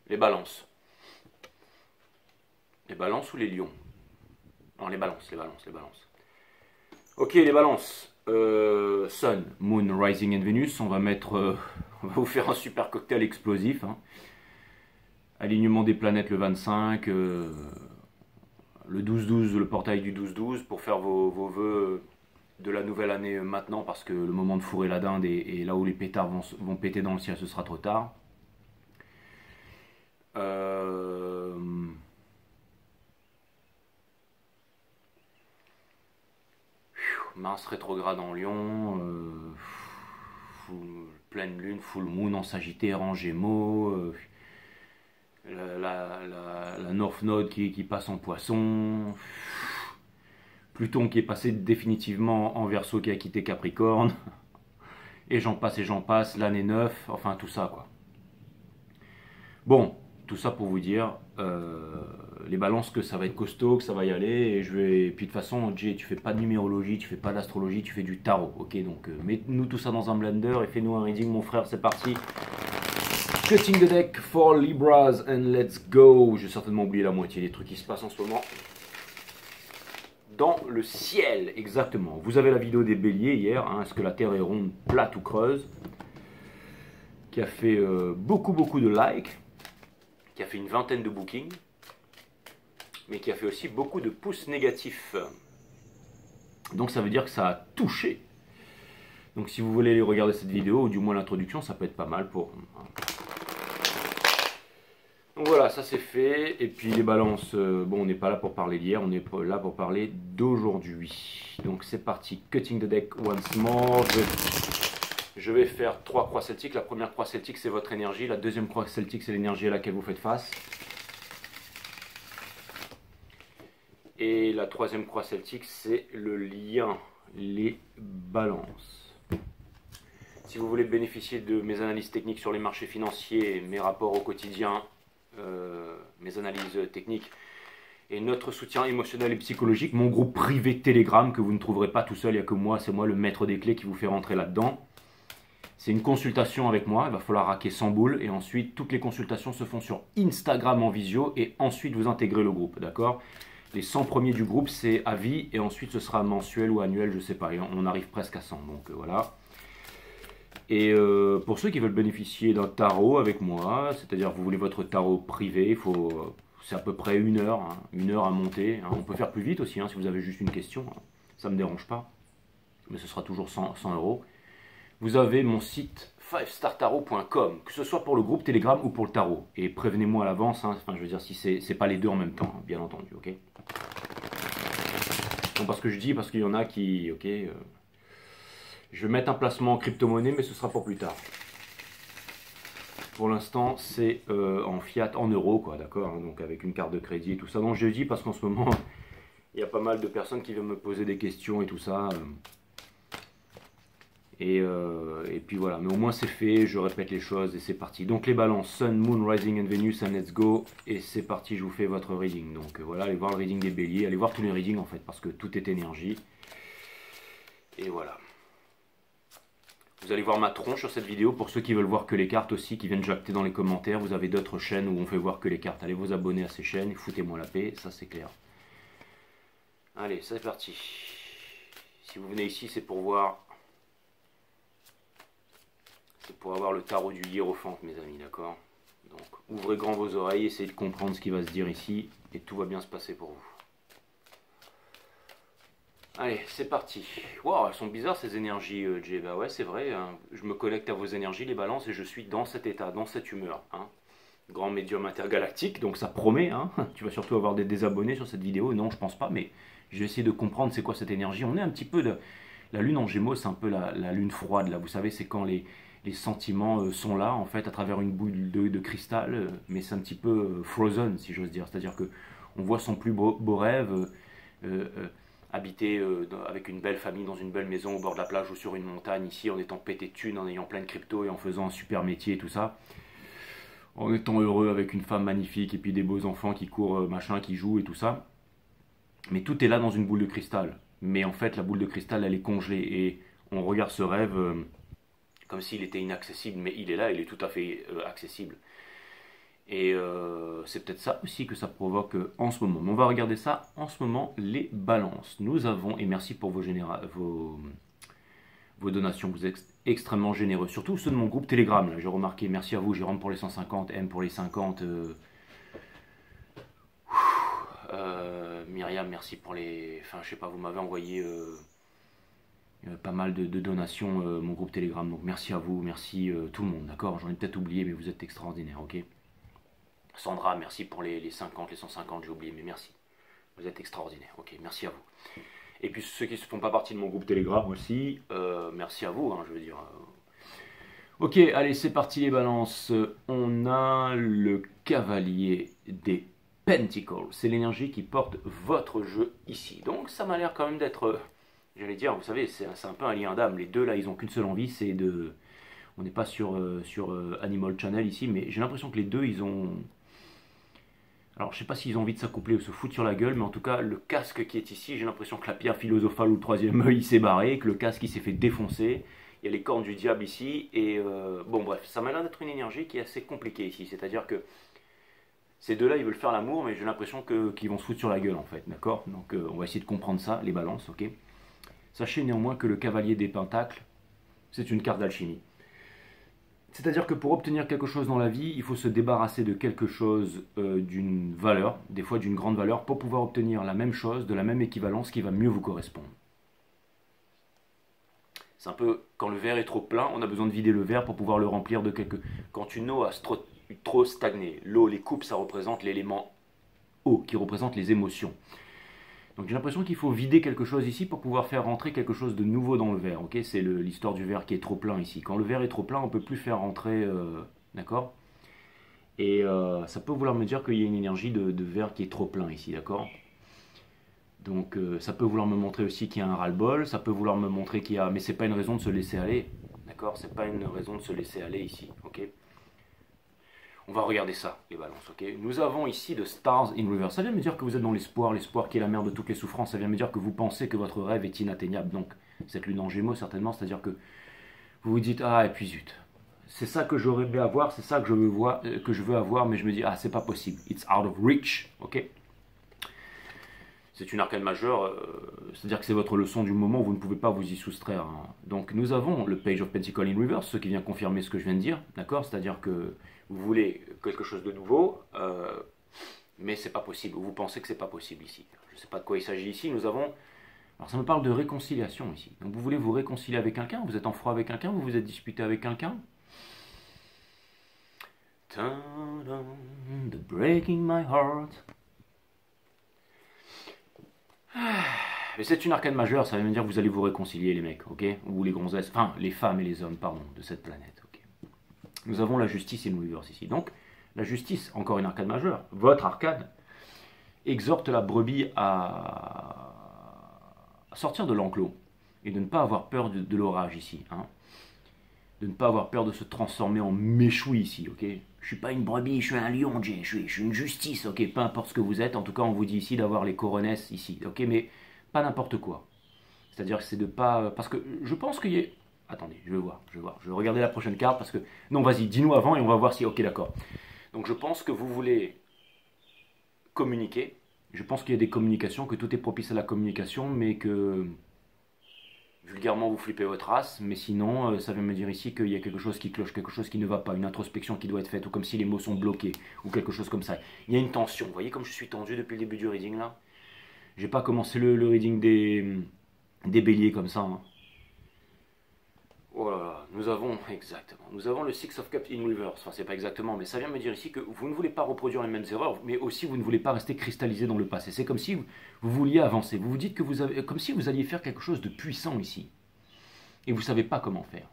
Les balances. Les balances ou les lions? Non, les balances, les balances, les balances. Ok, les balances. Sun, Moon, Rising and Venus. On va mettre, on va vous faire un super cocktail explosif, hein. Alignement des planètes le 25, le 12-12, le portail du 12-12 pour faire vos vœux de la nouvelle année maintenant parce que le moment de fourrer la dinde et là où les pétards vont péter dans le ciel, ce sera trop tard. Mars rétrograde en Lion, pleine lune, full moon en Sagittaire, en Gémeaux, la North Node qui passe en Poisson, Pluton qui est passé définitivement en Verseau qui a quitté Capricorne, et j'en passe, l'année 9, enfin tout ça quoi. Bon, tout ça pour vous dire, les balances que ça va être costaud, que ça va y aller, et puis de toute façon, Jay, tu fais pas de numérologie, tu fais pas d'astrologie, tu fais du tarot, ok? Donc mets-nous tout ça dans un blender et fais-nous un reading, mon frère, c'est parti. Cutting the deck for Libras and let's go. J'ai certainement oublié la moitié des trucs qui se passent en ce moment. Dans le ciel, exactement. Vous avez la vidéo des béliers hier, hein, est-ce que la Terre est ronde, plate ou creuse, qui a fait beaucoup de likes, qui a fait une vingtaine de bookings, mais qui a fait aussi beaucoup de pouces négatifs. Donc ça veut dire que ça a touché. Donc si vous voulez regarder cette vidéo, ou du moins l'introduction, ça peut être pas mal pour... Donc voilà, ça c'est fait. Et puis les balances, bon, on n'est pas là pour parler d'hier, on est là pour parler d'aujourd'hui. Donc c'est parti, cutting the deck once more. Je vais faire 3 croix celtiques. La première croix celtique, c'est votre énergie. La deuxième croix celtique, c'est l'énergie à laquelle vous faites face. Et la troisième croix celtique, c'est le lien, les balances. Si vous voulez bénéficier de mes analyses techniques sur les marchés financiers, mes rapports au quotidien, mes analyses techniques et notre soutien émotionnel et psychologique, mon groupe privé Telegram que vous ne trouverez pas tout seul, il n'y a que moi, c'est moi le maître des clés qui vous fait rentrer là-dedans. C'est une consultation avec moi, il va falloir raquer 100 boules et ensuite toutes les consultations se font sur Instagram en visio et ensuite vous intégrez le groupe, d'accord? Les 100 premiers du groupe c'est à vie et ensuite ce sera mensuel ou annuel, je sais pas, et on arrive presque à 100, donc voilà. Et pour ceux qui veulent bénéficier d'un tarot avec moi, c'est-à-dire vous voulez votre tarot privé, c'est à peu près une heure à monter, hein. On peut faire plus vite aussi, hein, si vous avez juste une question, hein. Ça ne me dérange pas, mais ce sera toujours 100 €. Vous avez mon site 5startarot.com, que ce soit pour le groupe Telegram ou pour le tarot. Et prévenez-moi à l'avance, hein, enfin je veux dire si c'est pas les deux en même temps, hein, bien entendu, ok? Non, parce que je dis, parce qu'il y en a qui, ok, je vais mettre un placement en crypto-monnaie, mais ce sera pour plus tard. Pour l'instant, c'est en fiat, en euros, quoi, d'accord, hein, donc avec une carte de crédit et tout ça. Donc je dis parce qu'en ce moment, il y a pas mal de personnes qui viennent me poser des questions et tout ça. Et puis voilà, mais au moins c'est fait, je répète les choses et c'est parti. Donc les balances, Sun, Moon, Rising and Venus, and let's go. Et c'est parti, je vous fais votre reading. Donc voilà, allez voir le reading des béliers, allez voir tous les readings en fait, parce que tout est énergie. Et voilà. Vous allez voir ma tronche sur cette vidéo, pour ceux qui veulent voir que les cartes aussi, qui viennent jacter dans les commentaires. Vous avez d'autres chaînes où on fait voir que les cartes. Allez vous abonner à ces chaînes, foutez-moi la paix, ça c'est clair. Allez, c'est parti. Si vous venez ici, c'est pour voir... C'est pour avoir le tarot du hiérophante, mes amis, d'accord? Donc, ouvrez grand vos oreilles, essayez de comprendre ce qui va se dire ici, et tout va bien se passer pour vous. Allez, c'est parti. Wow, elles sont bizarres ces énergies, Jay. Bah ouais, c'est vrai, hein. Je me connecte à vos énergies, les balances, et je suis dans cet état, dans cette humeur, hein. Grand médium intergalactique, donc ça promet, hein. Tu vas surtout avoir des désabonnés sur cette vidéo. Non, je pense pas, mais je vais essayer de comprendre c'est quoi cette énergie. On est un petit peu de... La lune en Gémeaux, c'est un peu la lune froide, là. Vous savez, c'est quand les sentiments sont là, en fait, à travers une boule de cristal, mais c'est un petit peu frozen, si j'ose dire. C'est-à-dire que on voit son plus beau rêve, habiter avec une belle famille dans une belle maison au bord de la plage ou sur une montagne, ici, en étant pété de thunes, en ayant plein de crypto et en faisant un super métier et tout ça. En étant heureux avec une femme magnifique et puis des beaux enfants qui courent, machin, qui jouent et tout ça. Mais tout est là dans une boule de cristal. Mais en fait, la boule de cristal, elle est congelée et on regarde ce rêve... comme s'il était inaccessible, mais il est là, il est tout à fait accessible. Et c'est peut-être ça aussi que ça provoque en ce moment. Mais on va regarder ça en ce moment, les balances. Nous avons, et merci pour vos donations, vous êtes extrêmement généreux. Surtout ceux de mon groupe Telegram, là, j'ai remarqué. Merci à vous, Jérôme pour les 150, M pour les 50. Myriam, merci pour les... Enfin, je sais pas, vous m'avez envoyé pas mal de donations, mon groupe Telegram. Donc merci à vous, merci tout le monde, d'accord? J'en ai peut-être oublié, mais vous êtes extraordinaires, ok? Sandra, merci pour les 50, les 150, j'ai oublié, mais merci. Vous êtes extraordinaires, ok, merci à vous. Et puis ceux qui ne font pas partie de mon groupe Telegram aussi, merci à vous, hein, je veux dire. Ok, allez, c'est parti les balances. On a le cavalier des Pentacles. C'est l'énergie qui porte votre jeu ici. Donc ça m'a l'air quand même d'être, j'allais dire, vous savez, c'est un peu un lien d'âme. Les deux là, ils ont qu'une seule envie, c'est de... On n'est pas sur Animal Channel ici, mais j'ai l'impression que les deux, ils ont... Alors, je sais pas s'ils ont envie de s'accoupler ou se foutre sur la gueule, mais en tout cas, le casque qui est ici, j'ai l'impression que la pierre philosophale ou le troisième œil, il s'est barré, que le casque, il s'est fait défoncer. Il y a les cornes du diable ici, et bon, bref, ça m'a l'air d'être une énergie qui est assez compliquée ici. C'est-à-dire que ces deux-là, ils veulent faire l'amour, mais j'ai l'impression qu'ils vont se foutre sur la gueule, en fait, d'accord? Donc, on va essayer de comprendre ça, les balances, ok? Sachez néanmoins que le cavalier des pentacles, c'est une carte d'alchimie. C'est-à-dire que pour obtenir quelque chose dans la vie, il faut se débarrasser de quelque chose d'une valeur, des fois d'une grande valeur, pour pouvoir obtenir la même chose, de la même équivalence qui va mieux vous correspondre. C'est un peu, quand le verre est trop plein, on a besoin de vider le verre pour pouvoir le remplir de quelque... Quand une eau a trop stagné, l'eau, les coupes, ça représente l'élément eau, qui représente les émotions. Donc j'ai l'impression qu'il faut vider quelque chose ici pour pouvoir faire rentrer quelque chose de nouveau dans le verre. Ok, c'est l'histoire du verre qui est trop plein ici. Quand le verre est trop plein, on ne peut plus faire rentrer, d'accord? Et ça peut vouloir me dire qu'il y a une énergie de verre qui est trop plein ici, d'accord? Donc ça peut vouloir me montrer aussi qu'il y a un ras-le-bol, ça peut vouloir me montrer qu'il y a... Mais c'est pas une raison de se laisser aller, d'accord? C'est pas une raison de se laisser aller ici, ok? On va regarder ça, les balances, ok? Nous avons ici de Stars in Reverse. Ça vient me dire que vous êtes dans l'espoir, l'espoir qui est la mère de toutes les souffrances. Ça vient me dire que vous pensez que votre rêve est inatteignable. Donc, cette lune en Gémeaux, certainement, c'est-à-dire que vous vous dites, ah, et puis zut. C'est ça que j'aurais aimé avoir, c'est ça que je veux avoir, mais je me dis, ah, c'est pas possible. It's out of reach, ok? C'est une arcane majeure, c'est-à-dire que c'est votre leçon du moment, vous ne pouvez pas vous y soustraire, hein. Donc nous avons le Page of Pentacles in Reverse, ce qui vient confirmer ce que je viens de dire, d'accord? C'est-à-dire que vous voulez quelque chose de nouveau, mais c'est pas possible, vous pensez que c'est pas possible ici. Je ne sais pas de quoi il s'agit ici, nous avons... Alors ça me parle de réconciliation ici. Donc vous voulez vous réconcilier avec quelqu'un, vous êtes en froid avec quelqu'un, vous vous êtes disputé avec quelqu'un. The breaking my heart. Mais c'est une arcane majeure, ça veut dire que vous allez vous réconcilier les mecs, ok? Ou les gonzesses, enfin les femmes et les hommes, pardon, de cette planète, ok? Nous avons la justice et le reverse ici. Donc, la justice, encore une arcane majeure, votre arcane, exhorte la brebis à sortir de l'enclos et de ne pas avoir peur de l'orage ici, hein? De ne pas avoir peur de se transformer en méchoui ici, ok? Je suis pas une brebis, je suis un lion, Jay, je suis une justice, ok? Peu importe ce que vous êtes, en tout cas on vous dit ici d'avoir les coronesses ici, ok? Mais pas n'importe quoi. C'est-à-dire que c'est de pas... Parce que je pense qu'il y a... Attendez, je vais voir. Je vais regarder la prochaine carte parce que... Non, vas-y, dis-nous avant et on va voir si... Ok, d'accord. Donc je pense que vous voulez communiquer. Je pense qu'il y a des communications, que tout est propice à la communication, mais que... Vulgairement, vous flippez votre race, mais sinon, ça veut me dire ici qu'il y a quelque chose qui cloche, quelque chose qui ne va pas, une introspection qui doit être faite, ou comme si les mots sont bloqués, ou quelque chose comme ça. Il y a une tension. Vous voyez comme je suis tendu depuis le début du reading, là? J'ai pas commencé le reading des béliers comme ça, hein. Oh là là, nous avons, exactement, nous avons le Six of Cups in Reverse. Enfin, c'est pas exactement, mais ça vient me dire ici que vous ne voulez pas reproduire les mêmes erreurs, mais aussi vous ne voulez pas rester cristallisé dans le passé. C'est comme si vous vouliez avancer. Vous vous dites que vous avez, comme si vous alliez faire quelque chose de puissant ici. Et vous ne savez pas comment faire.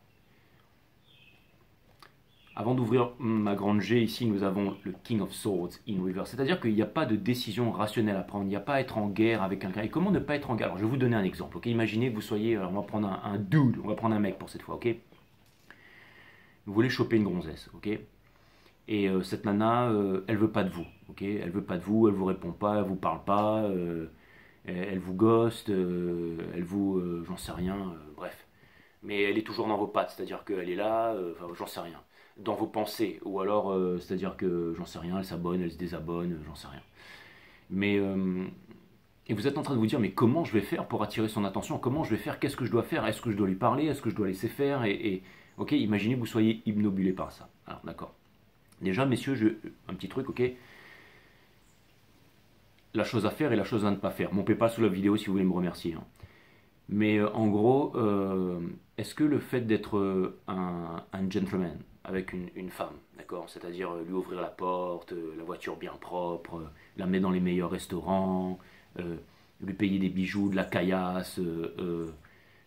Avant d'ouvrir ma grande G, ici, nous avons le King of Swords in Reverse. C'est-à-dire qu'il n'y a pas de décision rationnelle à prendre. Il n'y a pas à être en guerre avec quelqu'un. Et comment ne pas être en guerre? Alors, je vais vous donner un exemple. Ok, imaginez que vous soyez... Alors, on va prendre un dude. On va prendre un mec pour cette fois. Ok. Vous voulez choper une gonzesse. Ok. Et cette nana, elle veut pas de vous. Ok. Elle veut pas de vous. Elle vous répond pas. Elle vous parle pas. Elle vous ghost. Elle vous... j'en sais rien. Bref. Mais elle est toujours dans vos pattes. C'est-à-dire qu'elle est là. Enfin, j'en sais rien. dans vos pensées, ou alors, c'est-à-dire que, j'en sais rien, elle s'abonne, elle se désabonne, j'en sais rien. Mais, et vous êtes en train de vous dire, mais comment je vais faire pour attirer son attention? Comment je vais faire? Qu'est-ce que je dois faire? Est-ce que je dois lui parler? Est-ce que je dois laisser faire? Ok, imaginez que vous soyez obnubilé par ça. Alors, d'accord. Déjà, messieurs, un petit truc, ok? La chose à faire et la chose à ne pas faire. Mon PayPal sous la vidéo si vous voulez me remercier, hein. Mais en gros, est-ce que le fait d'être un gentleman avec une femme, d'accord? C'est-à-dire lui ouvrir la porte, la voiture bien propre, l'amener dans les meilleurs restaurants, lui payer des bijoux, de la caillasse,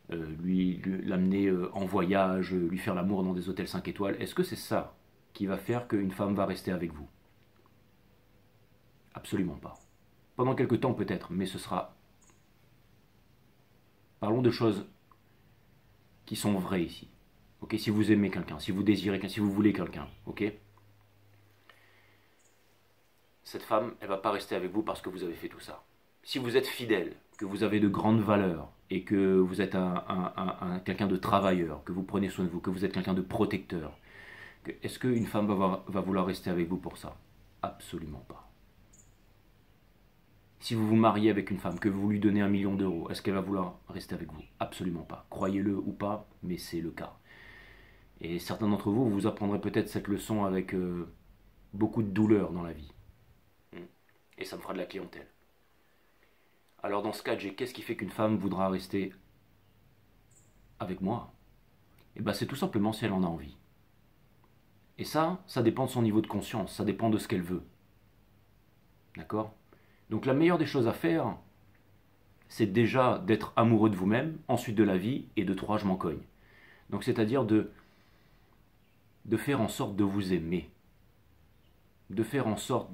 l'amener en voyage, lui faire l'amour dans des hôtels 5 étoiles, est-ce que c'est ça qui va faire qu'une femme va rester avec vous? Absolument pas. Pendant quelques temps peut-être, mais ce sera... Parlons de choses qui sont vraies ici. Ok, si vous aimez quelqu'un, si vous désirez quelqu'un, si vous voulez quelqu'un, ok, cette femme, elle va pas rester avec vous parce que vous avez fait tout ça. Si vous êtes fidèle, que vous avez de grandes valeurs et que vous êtes quelqu'un de travailleur, que vous prenez soin de vous, que vous êtes quelqu'un de protecteur, est-ce qu'une femme va vouloir rester avec vous pour ça? Absolument pas. Si vous vous mariez avec une femme, que vous lui donnez 1 million d'euros, est-ce qu'elle va vouloir rester avec vous? Absolument pas. Croyez-le ou pas, mais c'est le cas. Et certains d'entre vous, vous apprendrez peut-être cette leçon avec beaucoup de douleur dans la vie. Et ça me fera de la clientèle. Alors dans ce cas, qu'est-ce qui fait qu'une femme voudra rester avec moi? Eh bien c'est tout simplement si elle en a envie. Et ça dépend de son niveau de conscience, ça dépend de ce qu'elle veut. D'accord? Donc la meilleure des choses à faire, c'est déjà d'être amoureux de vous-même, ensuite de la vie, et de 3, je m'en cogne. Donc c'est-à-dire de faire en sorte de vous aimer, de faire en sorte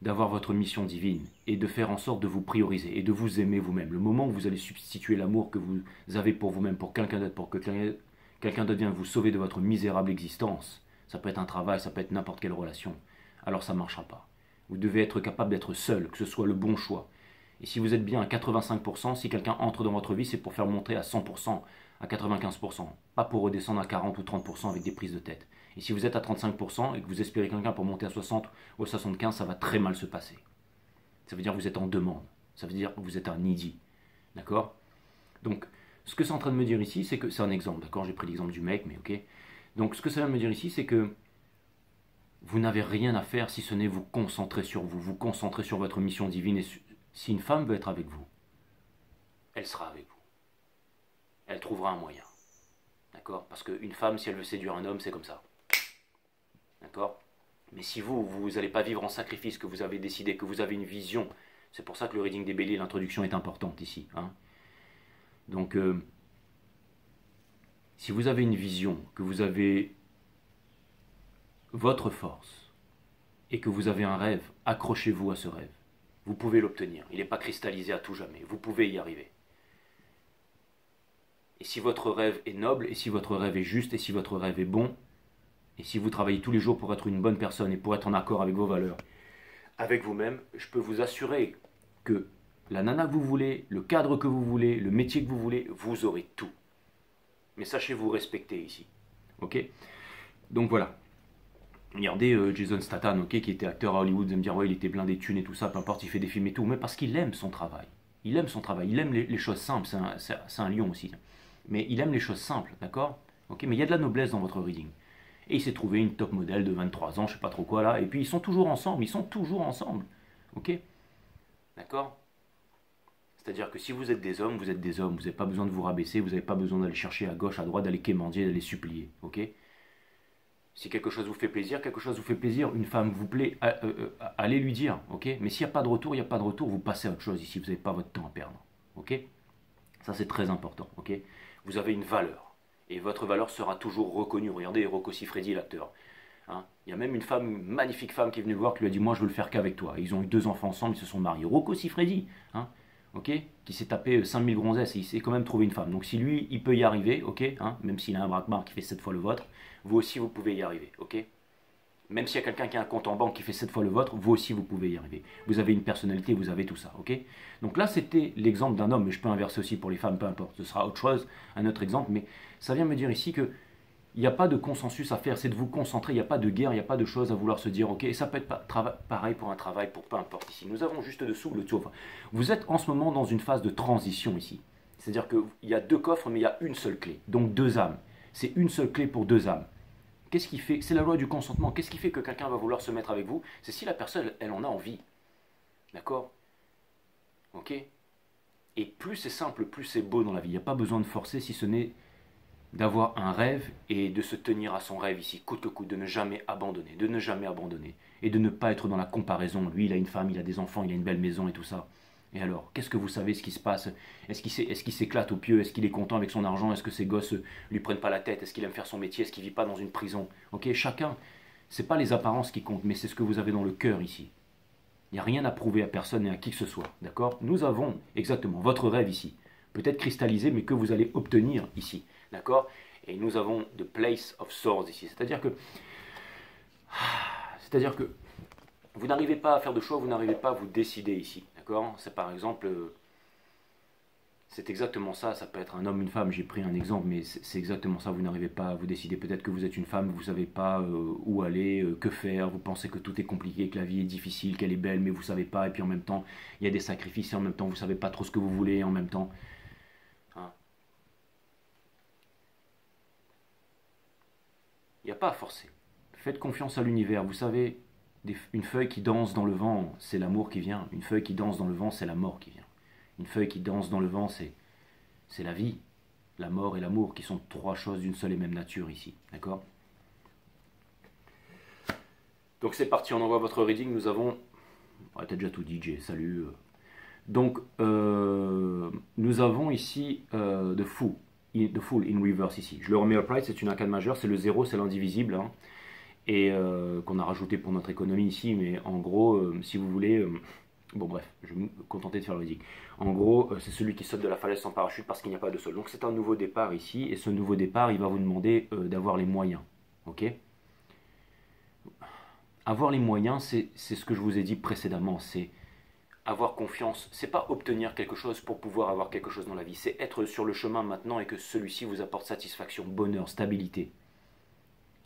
d'avoir votre mission divine, et de faire en sorte de vous prioriser, et de vous aimer vous-même. Le moment où vous allez substituer l'amour que vous avez pour vous-même, pour quelqu'un d'autre, pour que quelqu'un d'autre vienne vous sauver de votre misérable existence, ça peut être un travail, ça peut être n'importe quelle relation, alors ça ne marchera pas. Vous devez être capable d'être seul, que ce soit le bon choix. Et si vous êtes bien à 85%, si quelqu'un entre dans votre vie, c'est pour faire monter à 100%, à 95%, pas pour redescendre à 40 ou 30% avec des prises de tête. Et si vous êtes à 35% et que vous espérez quelqu'un pour monter à 60 ou à 75, ça va très mal se passer. Ça veut dire que vous êtes en demande. Ça veut dire que vous êtes un needy. D'accord? Donc, ce que c'est en train de me dire ici, c'est que, c'est un exemple, d'accord? J'ai pris l'exemple du mec, mais ok. Donc, ce que ça vient de me dire ici, c'est que vous n'avez rien à faire si ce n'est vous concentrer sur vous, vous concentrer sur votre mission divine. Et si une femme veut être avec vous, elle sera avec vous. Elle trouvera un moyen. D'accord? Parce qu'une femme, si elle veut séduire un homme, c'est comme ça. D'accord? Mais si vous n'allez pas vivre en sacrifice, que vous avez décidé, que vous avez une vision, c'est pour ça que le reading des béliers, l'introduction est importante ici. Hein. Donc, si vous avez une vision, que vous avez votre force, et que vous avez un rêve, accrochez-vous à ce rêve. Vous pouvez l'obtenir. Il n'est pas cristallisé à tout jamais. Vous pouvez y arriver. Et si votre rêve est noble, et si votre rêve est juste, et si votre rêve est bon, et si vous travaillez tous les jours pour être une bonne personne et pour être en accord avec vos valeurs, avec vous-même, je peux vous assurer que la nana que vous voulez, le cadre que vous voulez, le métier que vous voulez, vous aurez tout. Mais sachez vous respecter ici. Ok? Donc voilà. Regardez Jason Statham, ok, qui était acteur à Hollywood, vous allez me dire, ouais, il était blindé de thunes et tout ça, peu importe, il fait des films et tout, mais parce qu'il aime son travail. Il aime son travail, il aime les choses simples, c'est un lion aussi. Mais il aime les choses simples, d'accord? Ok, mais il y a de la noblesse dans votre reading. Et il s'est trouvé une top modèle de 23 ans, je sais pas trop quoi là, et puis ils sont toujours ensemble, ok? D'accord? C'est-à-dire que si vous êtes des hommes, vous êtes des hommes, vous n'avez pas besoin de vous rabaisser, vous n'avez pas besoin d'aller chercher à gauche, à droite, d'aller quémander, d'aller supplier, ok? Si quelque chose vous fait plaisir, une femme vous plaît, allez lui dire, ok? Mais s'il n'y a pas de retour, il n'y a pas de retour, vous passez à autre chose ici, vous n'avez pas votre temps à perdre, ok? Ça c'est très important, ok? Vous avez une valeur, et votre valeur sera toujours reconnue. Regardez Rocco Siffredi, l'acteur. Hein, il y a même une magnifique femme qui est venue le voir, qui lui a dit, moi je veux le faire qu'avec toi. Et ils ont eu 2 enfants ensemble, ils se sont mariés. Rocco Siffredi, hein, ok, qui s'est tapé 5000 gonzesses et il s'est quand même trouvé une femme. Donc si lui, il peut y arriver, ok, hein, même s'il a un braquemar qui fait 7 fois le vôtre, vous aussi vous pouvez y arriver, ok? Même s'il y a quelqu'un qui a un compte en banque qui fait 7 fois le vôtre, vous aussi vous pouvez y arriver. Vous avez une personnalité, vous avez tout ça, ok? Donc là c'était l'exemple d'un homme, mais je peux inverser aussi pour les femmes, peu importe. Ce sera autre chose, un autre exemple, mais ça vient me dire ici que Il n'y a pas de consensus à faire, c'est de vous concentrer, il n'y a pas de guerre, il n'y a pas de choses à vouloir se dire, ok, et ça peut être pareil pour un travail, pour peu importe ici. Nous avons juste dessous le tout. Enfin, vous êtes en ce moment dans une phase de transition ici. C'est-à-dire qu'il y a deux coffres, mais il y a une seule clé. Donc deux âmes. C'est une seule clé pour deux âmes. Qu'est-ce qui fait? C'est la loi du consentement. Qu'est-ce qui fait que quelqu'un va vouloir se mettre avec vous? C'est si la personne, elle en a envie. D'accord? Ok? Et plus c'est simple, plus c'est beau dans la vie. Il n'y a pas besoin de forcer si ce n'est d'avoir un rêve et de se tenir à son rêve ici, coûte que coûte, de ne jamais abandonner, et de ne pas être dans la comparaison. Lui, il a une femme, il a des enfants, il a une belle maison et tout ça. Et alors, qu'est-ce que vous savez ce qui se passe? Est-ce qu'il s'éclate au pieu? Est-ce qu'il est content avec son argent? Est-ce que ses gosses lui prennent pas la tête? Est-ce qu'il aime faire son métier? Est-ce qu'il vit pas dans une prison? Ok, chacun, c'est pas les apparences qui comptent, mais c'est ce que vous avez dans le cœur ici. Il n'y a rien à prouver à personne et à qui que ce soit, d'accord? Nous avons exactement votre rêve ici, peut-être cristallisé, mais que vous allez obtenir ici, d'accord? Et nous avons the place of swords ici, c'est-à-dire que vous n'arrivez pas à faire de choix, vous n'arrivez pas à vous décider ici, d'accord? C'est par exemple, c'est exactement ça, ça peut être un homme, une femme, j'ai pris un exemple, mais c'est exactement ça, vous n'arrivez pas à vous décider. Peut-être que vous êtes une femme, vous ne savez pas où aller, que faire, vous pensez que tout est compliqué, que la vie est difficile, qu'elle est belle, mais vous ne savez pas, et puis en même temps, il y a des sacrifices, et en même temps, vous ne savez pas trop ce que vous voulez, et en même temps... Hein. Il n'y a pas à forcer. Faites confiance à l'univers, vous savez, une feuille qui danse dans le vent, c'est l'amour qui vient, une feuille qui danse dans le vent, c'est la mort qui vient. Une feuille qui danse dans le vent, c'est la vie, la mort et l'amour, qui sont trois choses d'une seule et même nature ici. D'accord? Donc c'est parti, on envoie votre reading. Nous avons... Ah, t'as déjà tout dit, Jay, salut. Donc, nous avons ici The Fool in reverse ici. Je le remets upright, c'est une arcane majeure, c'est le 0, c'est l'indivisible. Hein, et qu'on a rajouté pour notre économie ici, mais en gros, si vous voulez... bon bref, je vais me contenter de faire le reading. En gros, c'est celui qui saute de la falaise sans parachute parce qu'il n'y a pas de sol. Donc c'est un nouveau départ ici, et ce nouveau départ, il va vous demander d'avoir les moyens. Ok? Avoir les moyens, c'est ce que je vous ai dit précédemment, c'est avoir confiance. C'est pas obtenir quelque chose pour pouvoir avoir quelque chose dans la vie, c'est être sur le chemin maintenant et que celui-ci vous apporte satisfaction, bonheur, stabilité.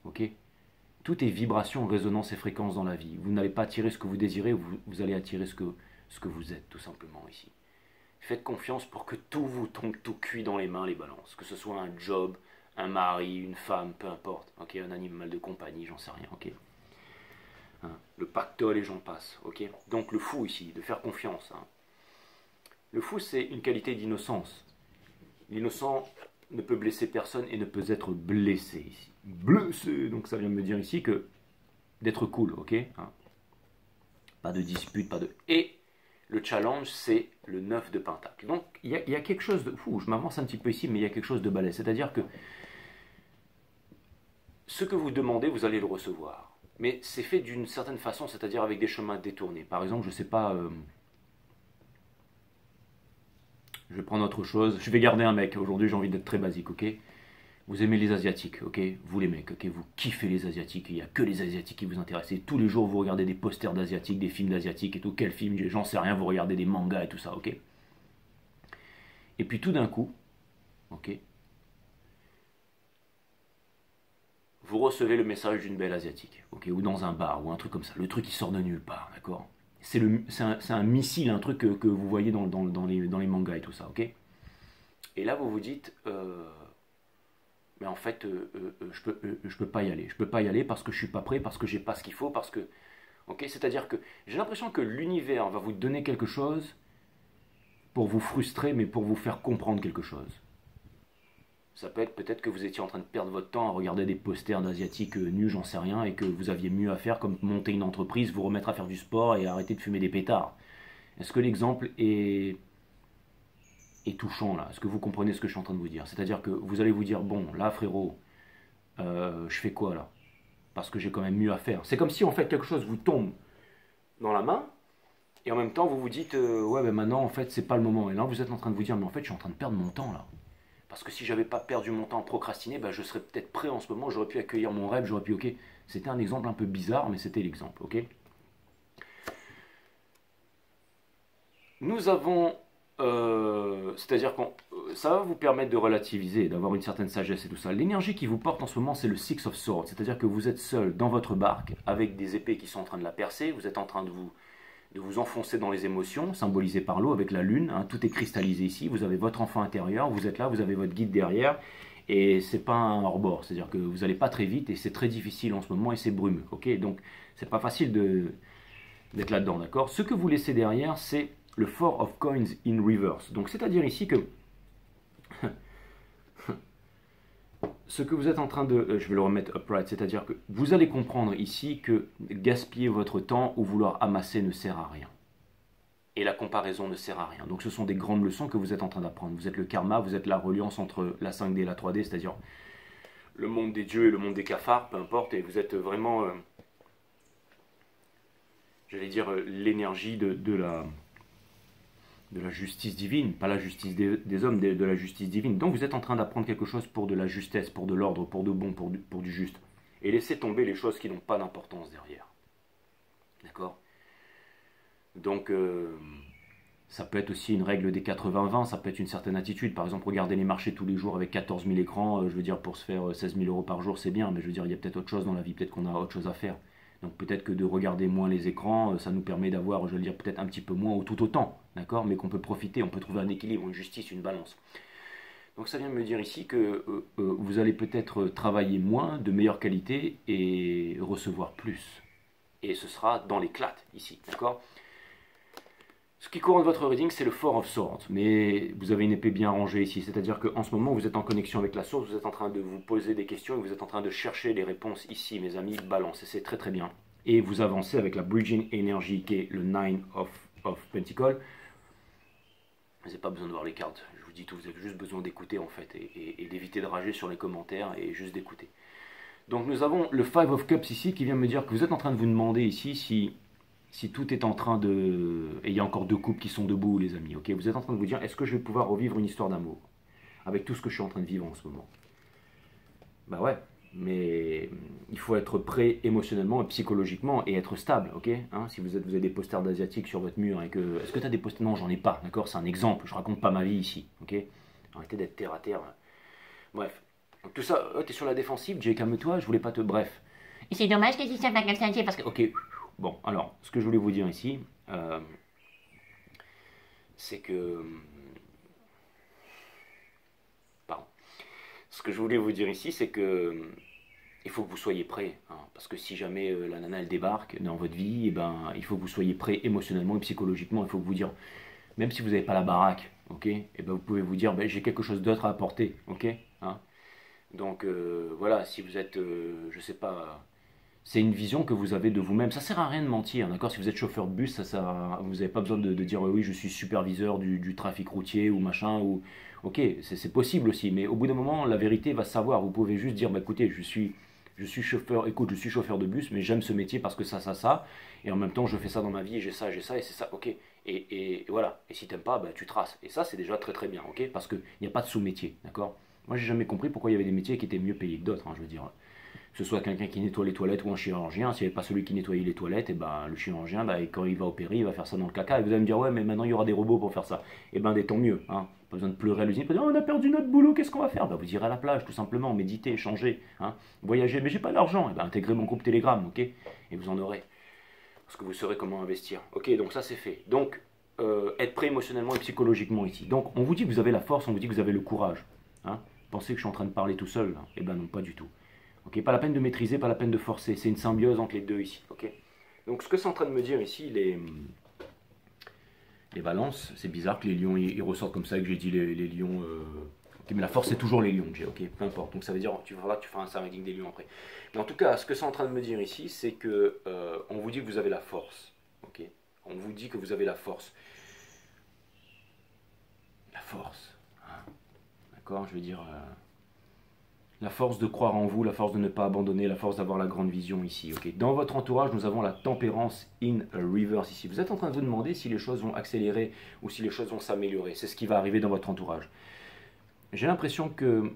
Ok? Tout est vibration, résonance et fréquence dans la vie. Vous n'allez pas attirer ce que vous désirez, vous allez attirer ce que vous êtes, tout simplement, ici. Faites confiance pour que tout vous tombe tout cuit dans les mains, les balances. Que ce soit un job, un mari, une femme, peu importe. Ok, un animal de compagnie, j'en sais rien, ok. Hein, le pactole et j'en passe, ok. Donc le fou ici, de faire confiance. Hein. Le fou, c'est une qualité d'innocence. L'innocent ne peut blesser personne et ne peut être blessé ici. Blessé, donc ça vient de me dire ici que d'être cool, ok, hein. Pas de dispute, pas de... Et le challenge, c'est le 9 de pentacle. Donc, il y a quelque chose de... Fou, je m'avance un petit peu ici, mais il y a quelque chose de balèze. C'est-à-dire que ce que vous demandez, vous allez le recevoir. Mais c'est fait d'une certaine façon, c'est-à-dire avec des chemins détournés. Par exemple, je ne sais pas... je vais prendre autre chose. Je vais garder un mec. Aujourd'hui, j'ai envie d'être très basique, ok? Vous aimez les Asiatiques, ok? Vous les mecs, ok? Vous kiffez les Asiatiques, il n'y a que les Asiatiques qui vous intéressent. Et tous les jours, vous regardez des posters d'Asiatiques, des films d'Asiatiques et tout. Quel film? J'en sais rien, vous regardez des mangas et tout ça, ok? Et puis tout d'un coup, ok? Vous recevez le message d'une belle Asiatique, ok? Ou dans un bar, ou un truc comme ça. Le truc qui sort de nulle part, d'accord? C'est un missile, un truc que vous voyez dans les mangas et tout ça, ok? Et là, vous vous dites... mais en fait, je peux pas y aller. Je peux pas y aller parce que je suis pas prêt, parce que j'ai pas ce qu'il faut, parce que... Ok, c'est-à-dire que j'ai l'impression que l'univers va vous donner quelque chose pour vous frustrer, mais pour vous faire comprendre quelque chose. Ça peut être peut-être que vous étiez en train de perdre votre temps à regarder des posters d'asiatiques nus, j'en sais rien, et que vous aviez mieux à faire comme monter une entreprise, vous remettre à faire du sport et arrêter de fumer des pétards. Est-ce que l'exemple est touchant là? Est-ce que vous comprenez ce que je suis en train de vous dire? C'est-à-dire que vous allez vous dire, bon, là frérot, je fais quoi là? Parce que j'ai quand même mieux à faire. C'est comme si en fait quelque chose vous tombe dans la main, et en même temps vous vous dites, ouais, ben maintenant en fait c'est pas le moment. Et là vous êtes en train de vous dire, mais en fait je suis en train de perdre mon temps là. Parce que si j'avais pas perdu mon temps à procrastiner, ben, je serais peut-être prêt en ce moment, j'aurais pu accueillir mon rêve, j'aurais pu, ok. C'était un exemple un peu bizarre, mais c'était l'exemple, ok. Nous avons C'est-à-dire que ça va vous permettre de relativiser, d'avoir une certaine sagesse et tout ça. L'énergie qui vous porte en ce moment, c'est le Six of Swords. C'est-à-dire que vous êtes seul dans votre barque avec des épées qui sont en train de la percer. Vous êtes en train de vous enfoncer dans les émotions, symbolisées par l'eau avec la lune. Hein, tout est cristallisé ici. Vous avez votre enfant intérieur, vous êtes là, vous avez votre guide derrière. Et c'est pas un hors-bord. C'est-à-dire que vous n'allez pas très vite et c'est très difficile en ce moment et c'est brumeux. Ok, donc c'est pas facile d'être là-dedans, d'accord. Ce que vous laissez derrière, c'est le Four of Coins in reverse. Donc c'est-à-dire ici que ce que vous êtes en train de... je vais le remettre upright, c'est-à-dire que vous allez comprendre ici que gaspiller votre temps ou vouloir amasser ne sert à rien. Et la comparaison ne sert à rien. Donc ce sont des grandes leçons que vous êtes en train d'apprendre. Vous êtes le karma, vous êtes la reliance entre la 5D et la 3D, c'est-à-dire le monde des dieux et le monde des cafards, peu importe, et vous êtes vraiment, j'allais dire, l'énergie de la justice divine, pas la justice des hommes, de la justice divine. Donc vous êtes en train d'apprendre quelque chose pour de la justesse, pour de l'ordre, pour de bon, pour du juste. Et laissez tomber les choses qui n'ont pas d'importance derrière. D'accord? Donc ça peut être aussi une règle des 80-20, ça peut être une certaine attitude. Par exemple, regarder les marchés tous les jours avec 14 000 écrans, je veux dire, pour se faire 16 000 euros par jour, c'est bien, mais je veux dire, il y a peut-être autre chose dans la vie, peut-être qu'on a autre chose à faire. Donc peut-être que de regarder moins les écrans, ça nous permet d'avoir, je veux dire, peut-être un petit peu moins ou tout autant, d'accord? Mais qu'on peut profiter, on peut trouver un équilibre, une justice, une balance. Donc ça vient me dire ici que vous allez peut-être travailler moins, de meilleure qualité et recevoir plus. Et ce sera dans l'éclat ici, d'accord? Ce qui couronne votre reading, c'est le Four of Swords, mais vous avez une épée bien rangée ici, c'est-à-dire qu'en ce moment, vous êtes en connexion avec la source, vous êtes en train de vous poser des questions et vous êtes en train de chercher les réponses ici, mes amis, balance, et c'est très très bien. Et vous avancez avec la Bridging Energy, qui est le Nine of Pentacles. Vous n'avez pas besoin de voir les cartes, je vous dis tout, vous avez juste besoin d'écouter en fait, et d'éviter de rager sur les commentaires, et juste d'écouter. Donc nous avons le Five of Cups ici, qui vient me dire que vous êtes en train de vous demander ici si tout est en train de... Et il y a encore deux couples qui sont debout, les amis, ok? Vous êtes en train de vous dire, est-ce que je vais pouvoir revivre une histoire d'amour avec tout ce que je suis en train de vivre en ce moment? Bah ouais, mais il faut être prêt émotionnellement et psychologiquement et être stable, ok? Hein, si vous avez des posters d'asiatiques sur votre mur et que... Est-ce que tu as des posters? Non, j'en ai pas, d'accord? C'est un exemple, je raconte pas ma vie ici, ok? Arrêtez d'être terre à terre. Bref. Donc tout ça, oh, t'es sur la défensive, Jay, calme-toi, je voulais pas te... Bref. Et c'est dommage que tu sois pas comme ça, parce que... Ok, bon, alors, ce que je voulais vous dire ici, c'est que... Pardon. Ce que je voulais vous dire ici, c'est que... Il faut que vous soyez prêt, hein, parce que si jamais la nana elle débarque dans votre vie, eh ben, il faut que vous soyez prêt émotionnellement et psychologiquement. Il faut que vous dire, même si vous n'avez pas la baraque, ok, eh ben, vous pouvez vous dire, ben, j'ai quelque chose d'autre à apporter, ok, hein. Donc voilà, si vous êtes, je sais pas, c'est une vision que vous avez de vous-même. Ça sert à rien de mentir, d'accord? Si vous êtes chauffeur de bus, vous n'avez pas besoin de dire oui, je suis superviseur du trafic routier ou machin. Ou ok, c'est possible aussi, mais au bout d'un moment, la vérité va se savoir. Vous pouvez juste dire, bah, écoutez, je suis chauffeur. Écoute, je suis chauffeur de bus, mais j'aime ce métier parce que ça, et en même temps, je fais ça dans ma vie, j'ai ça, et c'est ça, ok. Et voilà. Et si t'aimes pas, bah, tu traces. Et ça, c'est déjà très très bien, ok? Parce qu'il n'y a pas de sous-métier, d'accord? Moi, j'ai jamais compris pourquoi il y avait des métiers qui étaient mieux payés que d'autres, hein, je veux dire. Que ce soit quelqu'un qui nettoie les toilettes ou un chirurgien, s'il n'y avait pas celui qui nettoyait les toilettes, et ben le chirurgien, ben, quand il va opérer, il va faire ça dans le caca. Et vous allez me dire, ouais, mais maintenant il y aura des robots pour faire ça. Et ben, tant mieux. Hein. Pas besoin de pleurer à l'usine, pas dire, oh, on a perdu notre boulot, qu'est-ce qu'on va faire? Ben, vous irez à la plage, tout simplement, méditer, changer, hein, voyager. Mais j'ai pas d'argent, et ben, intégrez mon groupe Telegram, ok? Et vous en aurez. Parce que vous saurez comment investir. Ok, donc ça c'est fait. Donc, être prêt émotionnellement et psychologiquement ici. Donc, on vous dit que vous avez la force, on vous dit que vous avez le courage. Hein. Pensez que je suis en train de parler tout seul, là. Et ben non, pas du tout. Ok, pas la peine de maîtriser, pas la peine de forcer. C'est une symbiose entre les deux ici. Ok. Donc ce que c'est en train de me dire ici, les balances, c'est bizarre que les lions ils ressortent comme ça, que j'ai dit les lions. Ok, mais la force c'est toujours les lions, Jay, ok, peu importe. Donc ça veut dire, tu verras que tu feras un reading des lions après. Mais en tout cas, ce que c'est en train de me dire ici, c'est que on vous dit que vous avez la force. Ok. On vous dit que vous avez la force. La force. Hein. D'accord, je veux dire. La force de croire en vous, la force de ne pas abandonner, la force d'avoir la grande vision ici. Okay. Dans votre entourage, nous avons la tempérance in reverse ici. Vous êtes en train de vous demander si les choses vont accélérer ou si les choses vont s'améliorer. C'est ce qui va arriver dans votre entourage. J'ai l'impression que...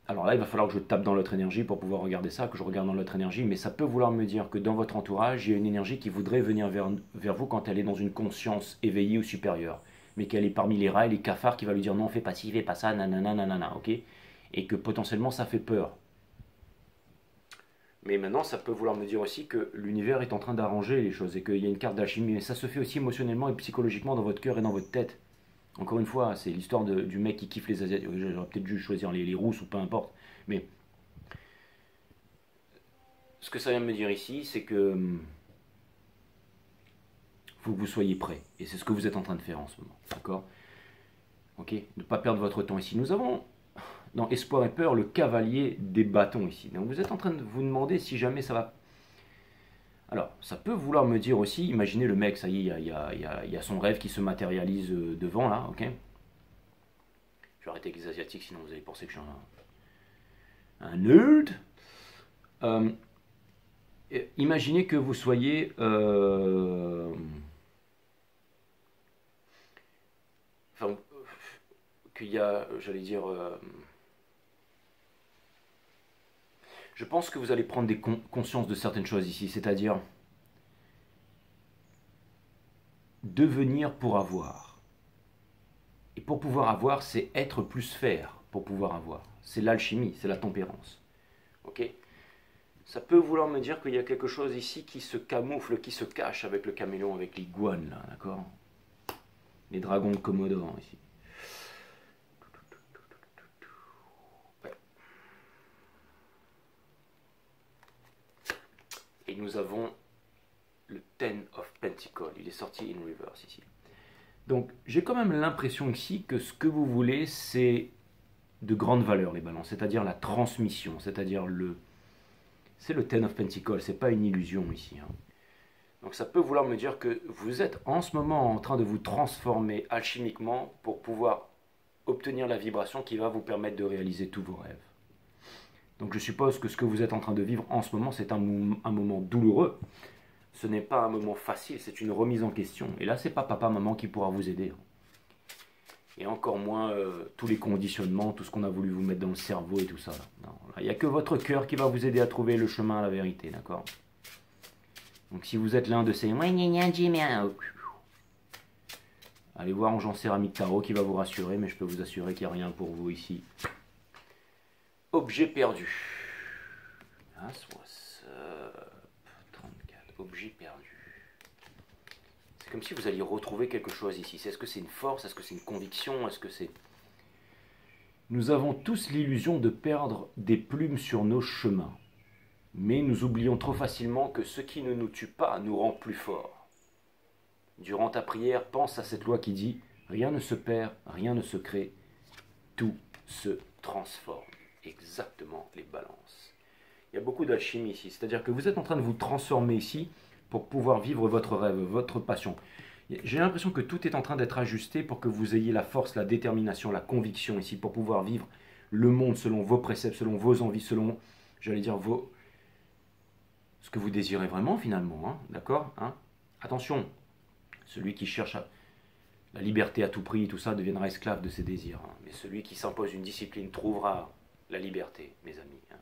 Alors là, il va falloir que je tape dans l'autre énergie pour pouvoir regarder ça, que je regarde dans l'autre énergie, mais ça peut vouloir me dire que dans votre entourage, il y a une énergie qui voudrait venir vers vous quand elle est dans une conscience éveillée ou supérieure. mais qu'elle est parmi les rats et les cafards qui va lui dire non, fais pas ci, fais pas ça, nanana, nanana, ok? Et que potentiellement ça fait peur. Mais maintenant, ça peut vouloir me dire aussi que l'univers est en train d'arranger les choses et qu'il y a une carte d'alchimie. Mais ça se fait aussi émotionnellement et psychologiquement dans votre cœur et dans votre tête. Encore une fois, c'est l'histoire du mec qui kiffe les Asiatiques. J'aurais peut-être dû choisir les rousses ou peu importe. Mais ce que ça vient de me dire ici, c'est que faut que vous soyez prêts. Et c'est ce que vous êtes en train de faire en ce moment. D'accord? Ok? Ne pas perdre votre temps ici. Nous avons dans Espoir et Peur le cavalier des bâtons ici. Donc vous êtes en train de vous demander si jamais ça va. Alors, ça peut vouloir me dire aussi, imaginez le mec, ça y est, il y a son rêve qui se matérialise devant là, ok? Je vais arrêter avec les Asiatiques, sinon vous allez penser que je suis un nerd. Imaginez que vous soyez enfin, qu'il y a, j'allais dire, je pense que vous allez prendre des conscience de certaines choses ici, c'est-à-dire devenir pour avoir. Et pour pouvoir avoir, c'est être plus faire pour pouvoir avoir. C'est l'alchimie, c'est la tempérance. Ok? Ça peut vouloir me dire qu'il y a quelque chose ici qui se camoufle, qui se cache avec le caméléon, avec l'iguane, là, d'accord? Les dragons de Komodo, ici. Ouais. Et nous avons le Ten of Pentacles. Il est sorti in reverse, ici. Donc, j'ai quand même l'impression ici que ce que vous voulez, c'est de grande valeur, les balances. C'est-à-dire la transmission, c'est-à-dire c'est le Ten of Pentacles, c'est pas une illusion ici. Hein. Donc ça peut vouloir me dire que vous êtes en ce moment en train de vous transformer alchimiquement pour pouvoir obtenir la vibration qui va vous permettre de réaliser tous vos rêves. Donc je suppose que ce que vous êtes en train de vivre en ce moment, c'est un moment douloureux. Ce n'est pas un moment facile, c'est une remise en question. Et là, c'est pas papa, maman qui pourra vous aider. Et encore moins tous les conditionnements, tout ce qu'on a voulu vous mettre dans le cerveau et tout ça. Il n'y a que votre cœur qui va vous aider à trouver le chemin à la vérité, d'accord? Donc si vous êtes l'un de ces... Allez voir Ange Céramique Tarot qui va vous rassurer, mais je peux vous assurer qu'il n'y a rien pour vous ici. Objet perdu. Ah, 34. Objet perdu. C'est comme si vous alliez retrouver quelque chose ici. Est-ce que c'est une force? Est-ce que c'est une conviction? Est-ce que c'est... Nous avons tous l'illusion de perdre des plumes sur nos chemins. Mais nous oublions trop facilement que ce qui ne nous tue pas nous rend plus forts. Durant ta prière, pense à cette loi qui dit « Rien ne se perd, rien ne se crée, tout se transforme. » Exactement les balances. Il y a beaucoup d'alchimie ici, c'est-à-dire que vous êtes en train de vous transformer ici pour pouvoir vivre votre rêve, votre passion. J'ai l'impression que tout est en train d'être ajusté pour que vous ayez la force, la détermination, la conviction ici pour pouvoir vivre le monde selon vos préceptes, selon vos envies, selon, j'allais dire, ce que vous désirez vraiment finalement, hein, d'accord, hein? Attention, celui qui cherche la liberté à tout prix, tout ça, deviendra esclave de ses désirs. Hein. Mais celui qui s'impose une discipline trouvera la liberté, mes amis. Hein.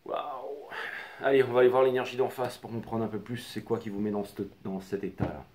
Waouh! Allez, on va aller voir l'énergie d'en face pour comprendre un peu plus c'est quoi qui vous met dans cet état-là.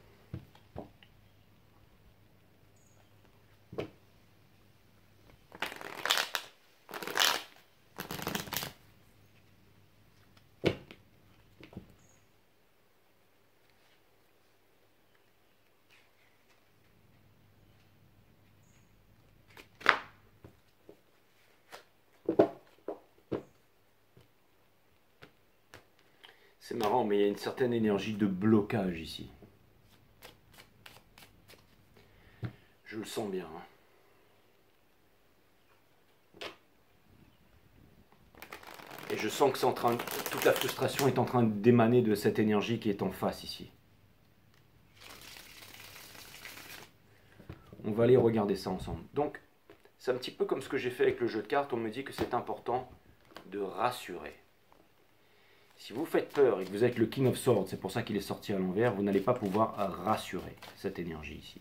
C'est marrant, mais il y a une certaine énergie de blocage ici. Je le sens bien. Hein. Et je sens que toute la frustration est en train d'émaner de cette énergie qui est en face ici. On va aller regarder ça ensemble. Donc, c'est un petit peu comme ce que j'ai fait avec le jeu de cartes. On me dit que c'est important de rassurer. Si vous faites peur et que vous êtes le King of Swords, c'est pour ça qu'il est sorti à l'envers, vous n'allez pas pouvoir rassurer cette énergie ici.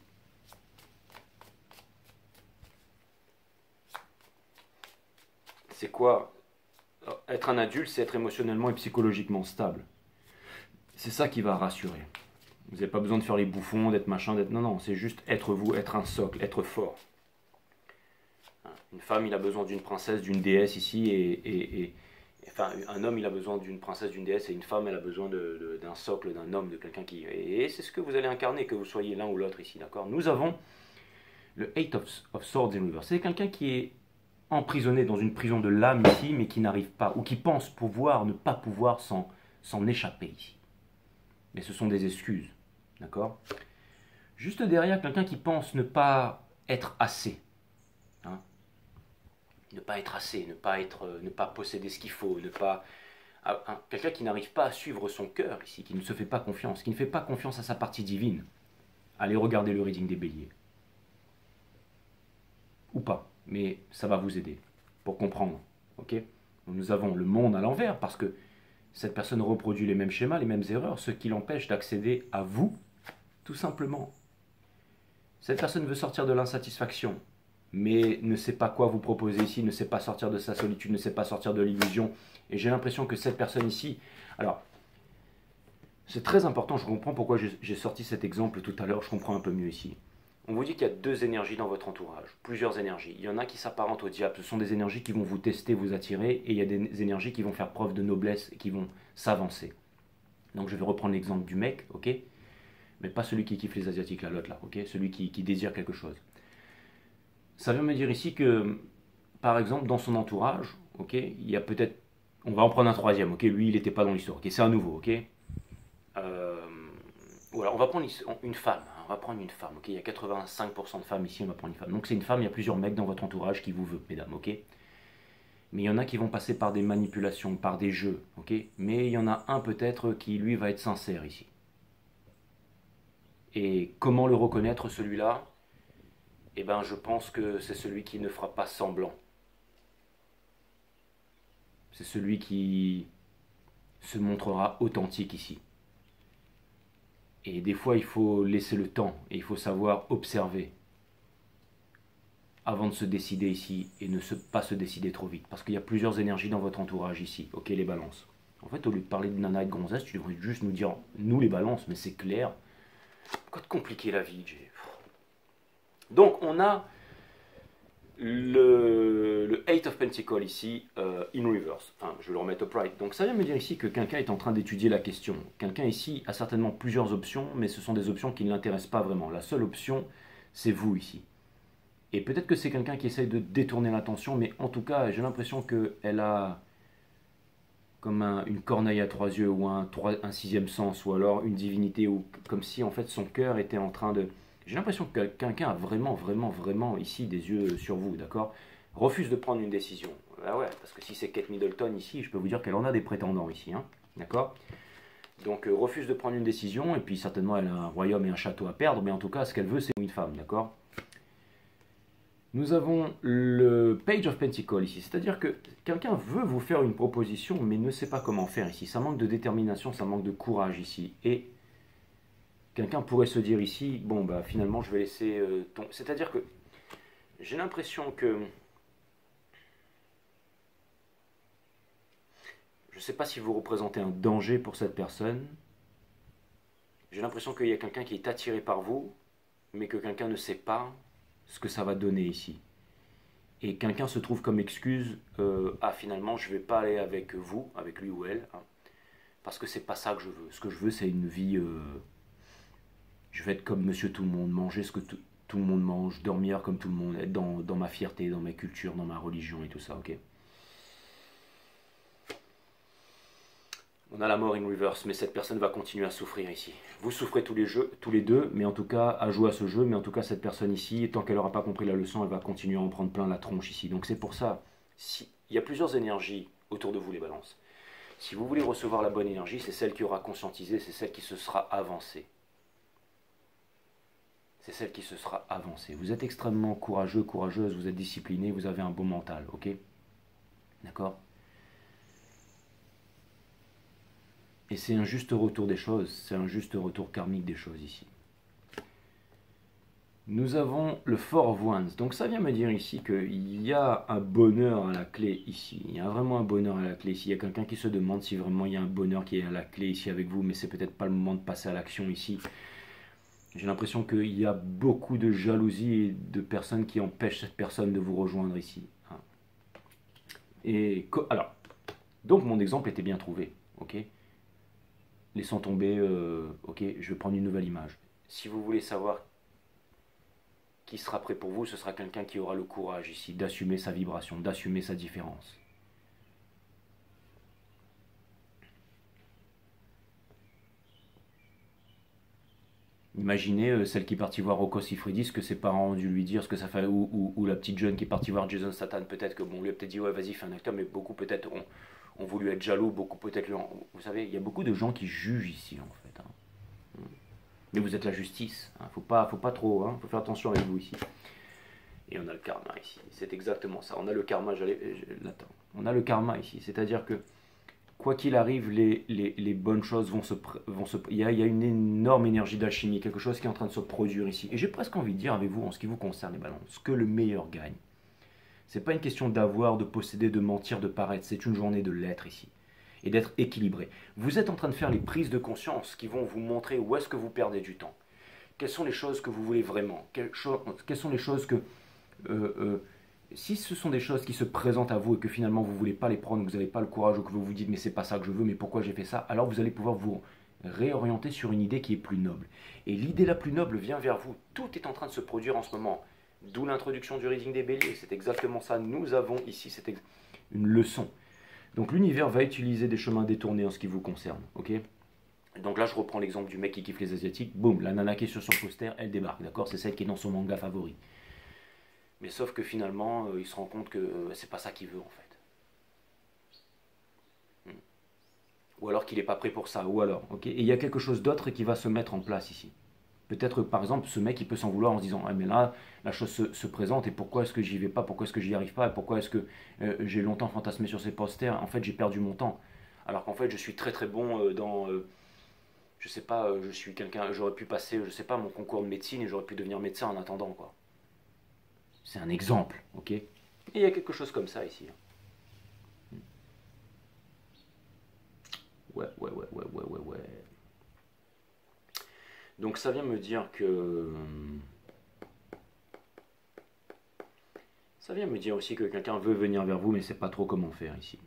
C'est quoi? Être un adulte, c'est être émotionnellement et psychologiquement stable. C'est ça qui va rassurer. Vous n'avez pas besoin de faire les bouffons, d'être machin, d'être... Non, non, c'est juste être vous, être un socle, être fort. Une femme, il a besoin d'une princesse, d'une déesse ici, enfin, un homme, il a besoin d'une princesse, d'une déesse, et une femme, elle a besoin d'un socle, d'un homme, de quelqu'un qui... Et c'est ce que vous allez incarner, que vous soyez l'un ou l'autre ici, d'accord? Nous avons le Eight of Swords in Reverse. C'est quelqu'un qui est emprisonné dans une prison de l'âme ici, mais qui n'arrive pas, ou qui pense pouvoir, ne pas pouvoir s'en échapper ici. Mais ce sont des excuses, d'accord? Juste derrière, quelqu'un qui pense ne pas être assez. Hein? Ne pas être assez, ne pas posséder ce qu'il faut, quelqu'un qui n'arrive pas à suivre son cœur ici, qui ne se fait pas confiance, qui ne fait pas confiance à sa partie divine. Allez regarder le reading des béliers. Ou pas, mais ça va vous aider pour comprendre. Ok? Nous avons le monde à l'envers parce que cette personne reproduit les mêmes schémas, les mêmes erreurs, ce qui l'empêche d'accéder à vous, tout simplement. Cette personne veut sortir de l'insatisfaction, mais ne sait pas quoi vous proposer ici, ne sait pas sortir de sa solitude, ne sait pas sortir de l'illusion. Et j'ai l'impression que cette personne ici... Alors, c'est très important, je comprends pourquoi j'ai sorti cet exemple tout à l'heure, je comprends un peu mieux ici. On vous dit qu'il y a deux énergies dans votre entourage, plusieurs énergies. Il y en a qui s'apparentent au diable, ce sont des énergies qui vont vous tester, vous attirer, et il y a des énergies qui vont faire preuve de noblesse et qui vont s'avancer. Donc je vais reprendre l'exemple du mec, ok? Mais pas celui qui kiffe les asiatiques, là, l'autre là, ok? Celui qui désire quelque chose. Ça veut me dire ici que, par exemple, dans son entourage, ok, il y a peut-être... On va en prendre un troisième, ok? Lui, il n'était pas dans l'histoire, ok? C'est un nouveau, ok? Voilà, on va prendre une femme. On va prendre une femme, ok? Il y a 85% de femmes ici, on va prendre une femme. Donc c'est une femme, il y a plusieurs mecs dans votre entourage qui vous veulent, mesdames, ok? Mais il y en a qui vont passer par des manipulations, par des jeux, ok? Mais il y en a un peut-être qui, lui, va être sincère ici. Et comment le reconnaître, celui-là? Eh bien, je pense que c'est celui qui ne fera pas semblant. C'est celui qui se montrera authentique ici. Et des fois, il faut laisser le temps et il faut savoir observer avant de se décider ici et ne pas se décider trop vite. Parce qu'il y a plusieurs énergies dans votre entourage ici, ok, les balances. En fait, au lieu de parler de nana et de gonzesse, tu devrais juste nous dire, nous les balances, mais c'est clair. Pourquoi te compliquer la vie, Jay? Donc, on a le Eight of Pentacles ici, in reverse. Je vais le remettre upright. Donc ça vient me dire ici que quelqu'un est en train d'étudier la question. Quelqu'un ici a certainement plusieurs options, mais ce sont des options qui ne l'intéressent pas vraiment. La seule option, c'est vous ici. Et peut-être que c'est quelqu'un qui essaye de détourner l'attention, mais en tout cas, j'ai l'impression qu'elle a comme une corneille à trois yeux, ou un sixième sens, ou alors une divinité, ou comme si en fait son cœur était en train de... J'ai l'impression que quelqu'un a vraiment ici des yeux sur vous, d'accord? Refuse de prendre une décision. Ah ouais, parce que si c'est Kate Middleton ici, je peux vous dire qu'elle en a des prétendants ici, hein, d'accord? Donc refuse de prendre une décision, et puis certainement elle a un royaume et un château à perdre, mais en tout cas ce qu'elle veut c'est une femme, d'accord? Nous avons le Page of Pentacles ici, c'est-à-dire que quelqu'un veut vous faire une proposition, mais ne sait pas comment faire ici. Ça manque de détermination, ça manque de courage ici. Et quelqu'un pourrait se dire ici, bon bah finalement je vais laisser tomber. C'est-à-dire que j'ai l'impression que... Je ne sais pas si vous représentez un danger pour cette personne. J'ai l'impression qu'il y a quelqu'un qui est attiré par vous, mais que quelqu'un ne sait pas ce que ça va donner ici. Et quelqu'un se trouve comme excuse, ah finalement je ne vais pas aller avec vous, avec lui ou elle, hein, parce que c'est pas ça que je veux. Ce que je veux c'est une vie, je vais être comme monsieur tout le monde, manger ce que tout le monde mange, dormir comme tout le monde, être dans ma fierté, dans ma culture, dans ma religion et tout ça, ok? On a la mort in reverse, mais cette personne va continuer à souffrir ici. Vous souffrez tous les deux, mais en tout cas, à jouer à ce jeu, mais en tout cas, cette personne ici, tant qu'elle n'aura pas compris la leçon, elle va continuer à en prendre plein la tronche ici. Donc c'est pour ça, il y a plusieurs énergies autour de vous, les balances. Si vous voulez recevoir la bonne énergie, c'est celle qui aura conscientisé, c'est celle qui se sera avancée. C'est celle qui se sera avancée. Vous êtes extrêmement courageux, courageuse, vous êtes discipliné, vous avez un bon mental, ok? D'accord? Et c'est un juste retour des choses, c'est un juste retour karmique des choses ici. Nous avons le Four of Wands. Donc ça vient me dire ici qu'il y a un bonheur à la clé ici. Il y a vraiment un bonheur à la clé ici. Il y a quelqu'un qui se demande si vraiment il y a un bonheur qui est à la clé ici avec vous, mais c'est peut-être pas le moment de passer à l'action ici. J'ai l'impression qu'il y a beaucoup de jalousie et de personnes qui empêchent cette personne de vous rejoindre ici. Et alors, donc mon exemple était bien trouvé, ok. Laissons tomber, ok, je vais prendre une nouvelle image. Si vous voulez savoir qui sera prêt pour vous, ce sera quelqu'un qui aura le courage ici d'assumer sa vibration, d'assumer sa différence. Imaginez celle qui est partie voir Rocco Siffredi, ce que ses parents ont dû lui dire, ce que ça fait, ou la petite jeune qui est partie voir Jason Statham, peut-être que bon, lui a peut-être dit ouais vas-y fais un acteur, mais beaucoup peut-être ont voulu être jaloux, beaucoup peut-être vous savez, il y a beaucoup de gens qui jugent ici en fait. Mais vous êtes la justice, faut pas trop, faut faire attention avec vous ici. Et on a le karma ici, c'est exactement ça. On a le karma, on a le karma ici, c'est-à-dire que quoi qu'il arrive, les bonnes choses vont se... Il y a une énorme énergie d'alchimie, quelque chose qui est en train de se produire ici. Et j'ai presque envie de dire avec vous, en ce qui vous concerne les balances, que le meilleur gagne. C'est pas une question d'avoir, de posséder, de mentir, de paraître, c'est une journée de l'être ici. Et d'être équilibré. Vous êtes en train de faire les prises de conscience qui vont vous montrer où est-ce que vous perdez du temps. Quelles sont les choses que vous voulez vraiment? Quelles sont les choses que... si ce sont des choses qui se présentent à vous et que finalement vous ne voulez pas les prendre, que vous n'avez pas le courage ou que vous vous dites mais c'est pas ça que je veux, mais pourquoi j'ai fait ça, alors vous allez pouvoir vous réorienter sur une idée qui est plus noble. Et l'idée la plus noble vient vers vous. Tout est en train de se produire en ce moment. D'où l'introduction du reading des béliers. C'est exactement ça. Nous avons ici une leçon. Donc l'univers va utiliser des chemins détournés en ce qui vous concerne. Ok? Donc là je reprends l'exemple du mec qui kiffe les asiatiques. Boum, la nana qui est sur son poster, elle débarque. D'accord? C'est celle qui est dans son manga favori. Mais sauf que finalement, il se rend compte que c'est pas ça qu'il veut en fait. Ou alors qu'il n'est pas prêt pour ça, ou alors, ok. Et il y a quelque chose d'autre qui va se mettre en place ici. Peut-être, par exemple, ce mec, il peut s'en vouloir en se disant, ah, mais là, la chose se présente, et pourquoi est-ce que j'y vais pas, pourquoi est-ce que j'y arrive pas, et pourquoi est-ce que j'ai longtemps fantasmé sur ces posters, en fait, j'ai perdu mon temps. Alors qu'en fait, je suis très très bon dans... je sais pas, je suis quelqu'un, j'aurais pu passer, je sais pas, mon concours de médecine, et j'aurais pu devenir médecin en attendant, quoi. C'est un exemple, ok? Et il y a quelque chose comme ça ici. Ouais. Donc ça vient me dire que... Ça vient me dire aussi que quelqu'un veut venir vers vous, mais ne sait pas trop comment faire ici.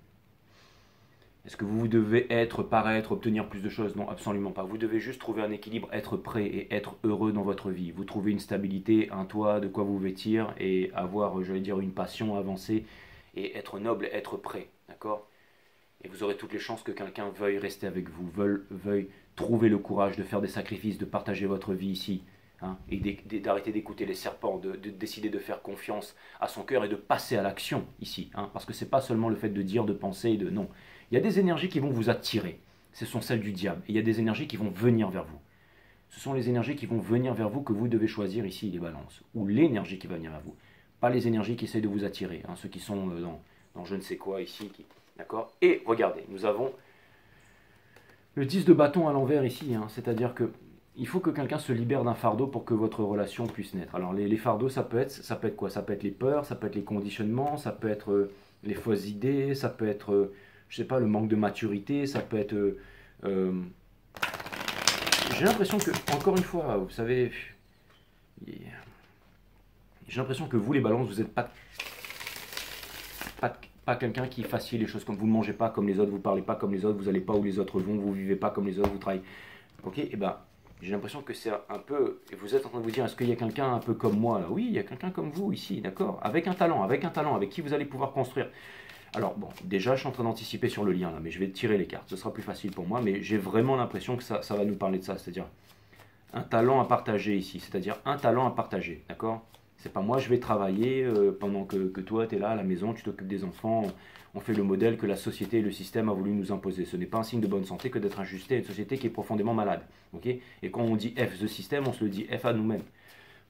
Est-ce que vous devez être, paraître, obtenir plus de choses? Non, absolument pas. Vous devez juste trouver un équilibre, être prêt et être heureux dans votre vie. Vous trouvez une stabilité, un toit, de quoi vous vêtir et avoir, j'allais dire, une passion avancée et être noble, être prêt, d'accord? Et vous aurez toutes les chances que quelqu'un veuille rester avec vous, veuille trouver le courage de faire des sacrifices, de partager votre vie ici, et d'arrêter d'écouter les serpents, de décider de faire confiance à son cœur et de passer à l'action ici, parce que c'est pas seulement le fait de dire, de penser, non. Il y a des énergies qui vont vous attirer, ce sont celles du diable, et il y a des énergies qui vont venir vers vous. Ce sont les énergies qui vont venir vers vous que vous devez choisir ici, les balances, ou l'énergie qui va venir vers vous, pas les énergies qui essaient de vous attirer, ceux qui sont dans je ne sais quoi ici, d'accord? Et regardez, nous avons le 10 de bâton à l'envers ici, c'est-à-dire que il faut que quelqu'un se libère d'un fardeau pour que votre relation puisse naître. Alors les fardeaux, ça peut être quoi? Ça peut être les peurs, ça peut être les conditionnements, ça peut être les fausses idées, ça peut être, je sais pas, le manque de maturité, ça peut être... j'ai l'impression que, encore une fois, vous savez, j'ai l'impression que vous les balances, vous n'êtes pas quelqu'un qui facile les choses comme vous ne mangez pas comme les autres, vous ne parlez pas comme les autres, vous n'allez pas où les autres vont, vous ne vivez pas comme les autres, vous travaillez. Ok, et ben j'ai l'impression que c'est un peu, et vous êtes en train de vous dire, est-ce qu'il y a quelqu'un un peu comme moi là? Oui, il y a quelqu'un comme vous ici, d'accord, avec un talent, avec qui vous allez pouvoir construire. Alors bon, déjà je suis en train d'anticiper sur le lien là, mais je vais tirer les cartes, ce sera plus facile pour moi, mais j'ai vraiment l'impression que ça va nous parler de ça, c'est-à-dire un talent à partager ici, c'est-à-dire un talent à partager, d'accord? C'est pas moi, je vais travailler pendant que toi, tu es là à la maison, tu t'occupes des enfants, on fait le modèle que la société et le système a voulu nous imposer. Ce n'est pas un signe de bonne santé que d'être ajusté à une société qui est profondément malade. Okay, et quand on dit F the system, on se le dit F à nous-mêmes.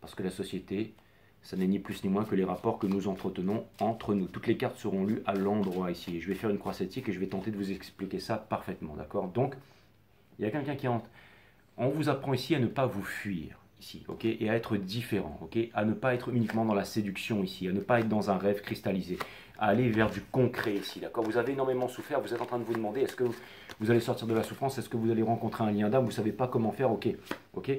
Parce que la société, ça n'est ni plus ni moins que les rapports que nous entretenons entre nous. Toutes les cartes seront lues à l'endroit ici. Et je vais faire une croix celtique et je vais tenter de vous expliquer ça parfaitement. D'accord? Donc, il y a quelqu'un qui entre. On vous apprend ici à ne pas vous fuir. ici, ok, et à être différent, ok, à ne pas être uniquement dans la séduction ici, à ne pas être dans un rêve cristallisé, à aller vers du concret ici, d'accord. Vous avez énormément souffert, vous êtes en train de vous demander, est-ce que vous allez sortir de la souffrance, est-ce que vous allez rencontrer un lien d'âme, vous ne savez pas comment faire, ok, ok.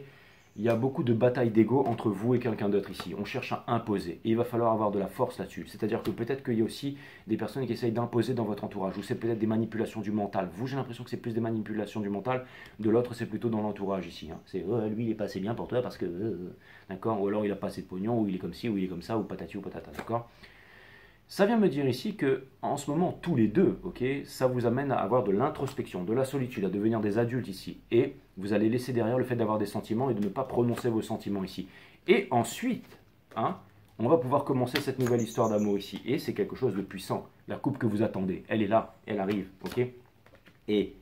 Il y a beaucoup de batailles d'ego entre vous et quelqu'un d'autre ici. On cherche à imposer. Et il va falloir avoir de la force là-dessus. C'est-à-dire que peut-être qu'il y a aussi des personnes qui essayent d'imposer dans votre entourage. Ou c'est peut-être des manipulations du mental. Vous, j'ai l'impression que c'est plus des manipulations du mental. De l'autre, c'est plutôt dans l'entourage ici. Hein. C'est lui, il est pas assez bien pour toi parce que. D'accord. Ou alors il a pas assez de pognon, ou il est comme ci, ou il est comme ça, ou patati ou patata. D'accord. Ça vient me dire ici que, en ce moment, tous les deux, ok, ça vous amène à avoir de l'introspection, de la solitude, à devenir des adultes ici. Et vous allez laisser derrière le fait d'avoir des sentiments et de ne pas prononcer vos sentiments ici. Et ensuite, hein, on va pouvoir commencer cette nouvelle histoire d'amour ici. Et c'est quelque chose de puissant. La coupe que vous attendez, elle est là, elle arrive, ok. Et